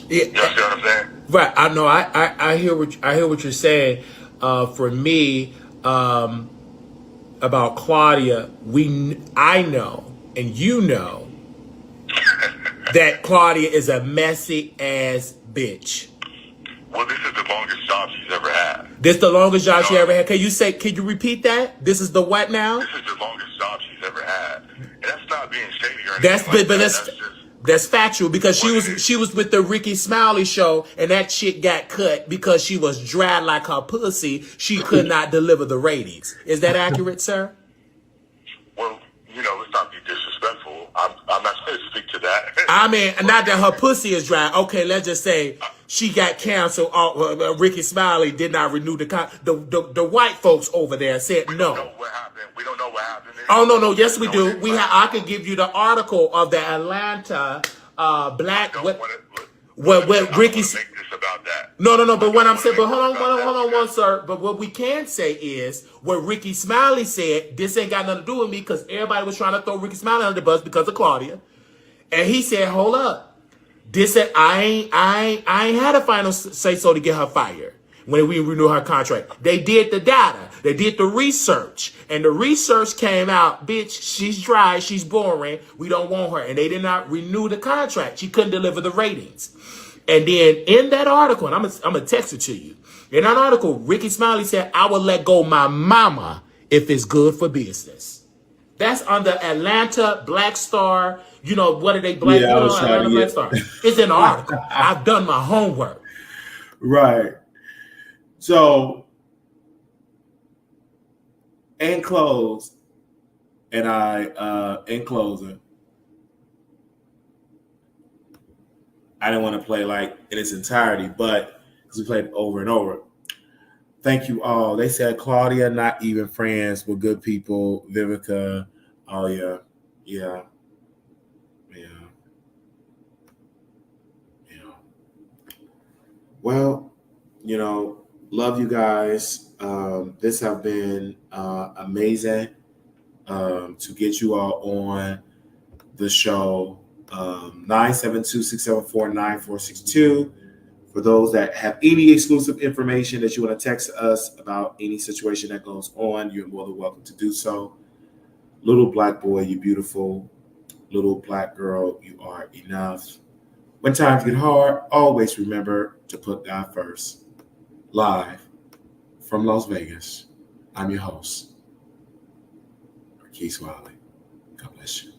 Yeah. You understand what I'm saying? Right. I know. I hear what you're saying. For me, about Claudia, I know, and you know, that Claudia is a messy ass bitch. Well, this is the longest job she's ever had. This the longest job she ever had. Can you repeat that? This is the what now? This is the longest job she's ever had. And that's not being shady or anything. That's factual because she was with the Ricky Smiley show and that shit got cut because she was dry like her pussy. She could not deliver the ratings. Is that accurate, sir? Well, let's not be disrespectful. I'm not going to speak to that. I mean, not that her pussy is dry. Okay, let's just say she got canceled. Ricky Smiley did not renew the white folks over there said no. We don't know what happened. We don't know what happened. Oh no, yes we do. I could give you the article of the Atlanta black. What Ricky? Make this about that. No. But what I'm saying, but hold on, one sir. But what we can say is what Ricky Smiley said. This ain't got nothing to do with me because everybody was trying to throw Ricky Smiley under the bus because of Claudia, and he said, "Hold up, this said I ain't had a final say so to get her fired." When we renew her contract, they did the data, they did the research, and the research came out, bitch, she's dry, she's boring, we don't want her, and they did not renew the contract. She couldn't deliver the ratings. And then in that article, and I'm gonna text it to you, in that article, Ricky Smiley said, "I will let go my mama if it's good for business." That's on the Atlanta Black Star. What are they black? Yeah, Atlanta Black Star. It's in the article. I've done my homework. Right. So, in closing, I didn't want to play like in its entirety, but because we played it over and over. Thank you all. They said Claudia, not even friends, with good people. Vivica, oh yeah. Well, love you guys. This have been amazing to get you all on the show. 972-674-9462. For those that have any exclusive information that you want to text us about any situation that goes on, you're more than welcome to do so. Little black boy, you beautiful. Little black girl, you are enough. When times get hard, always remember to put God first. Live from Las Vegas, I'm your host, Ricky Smiley. God bless you.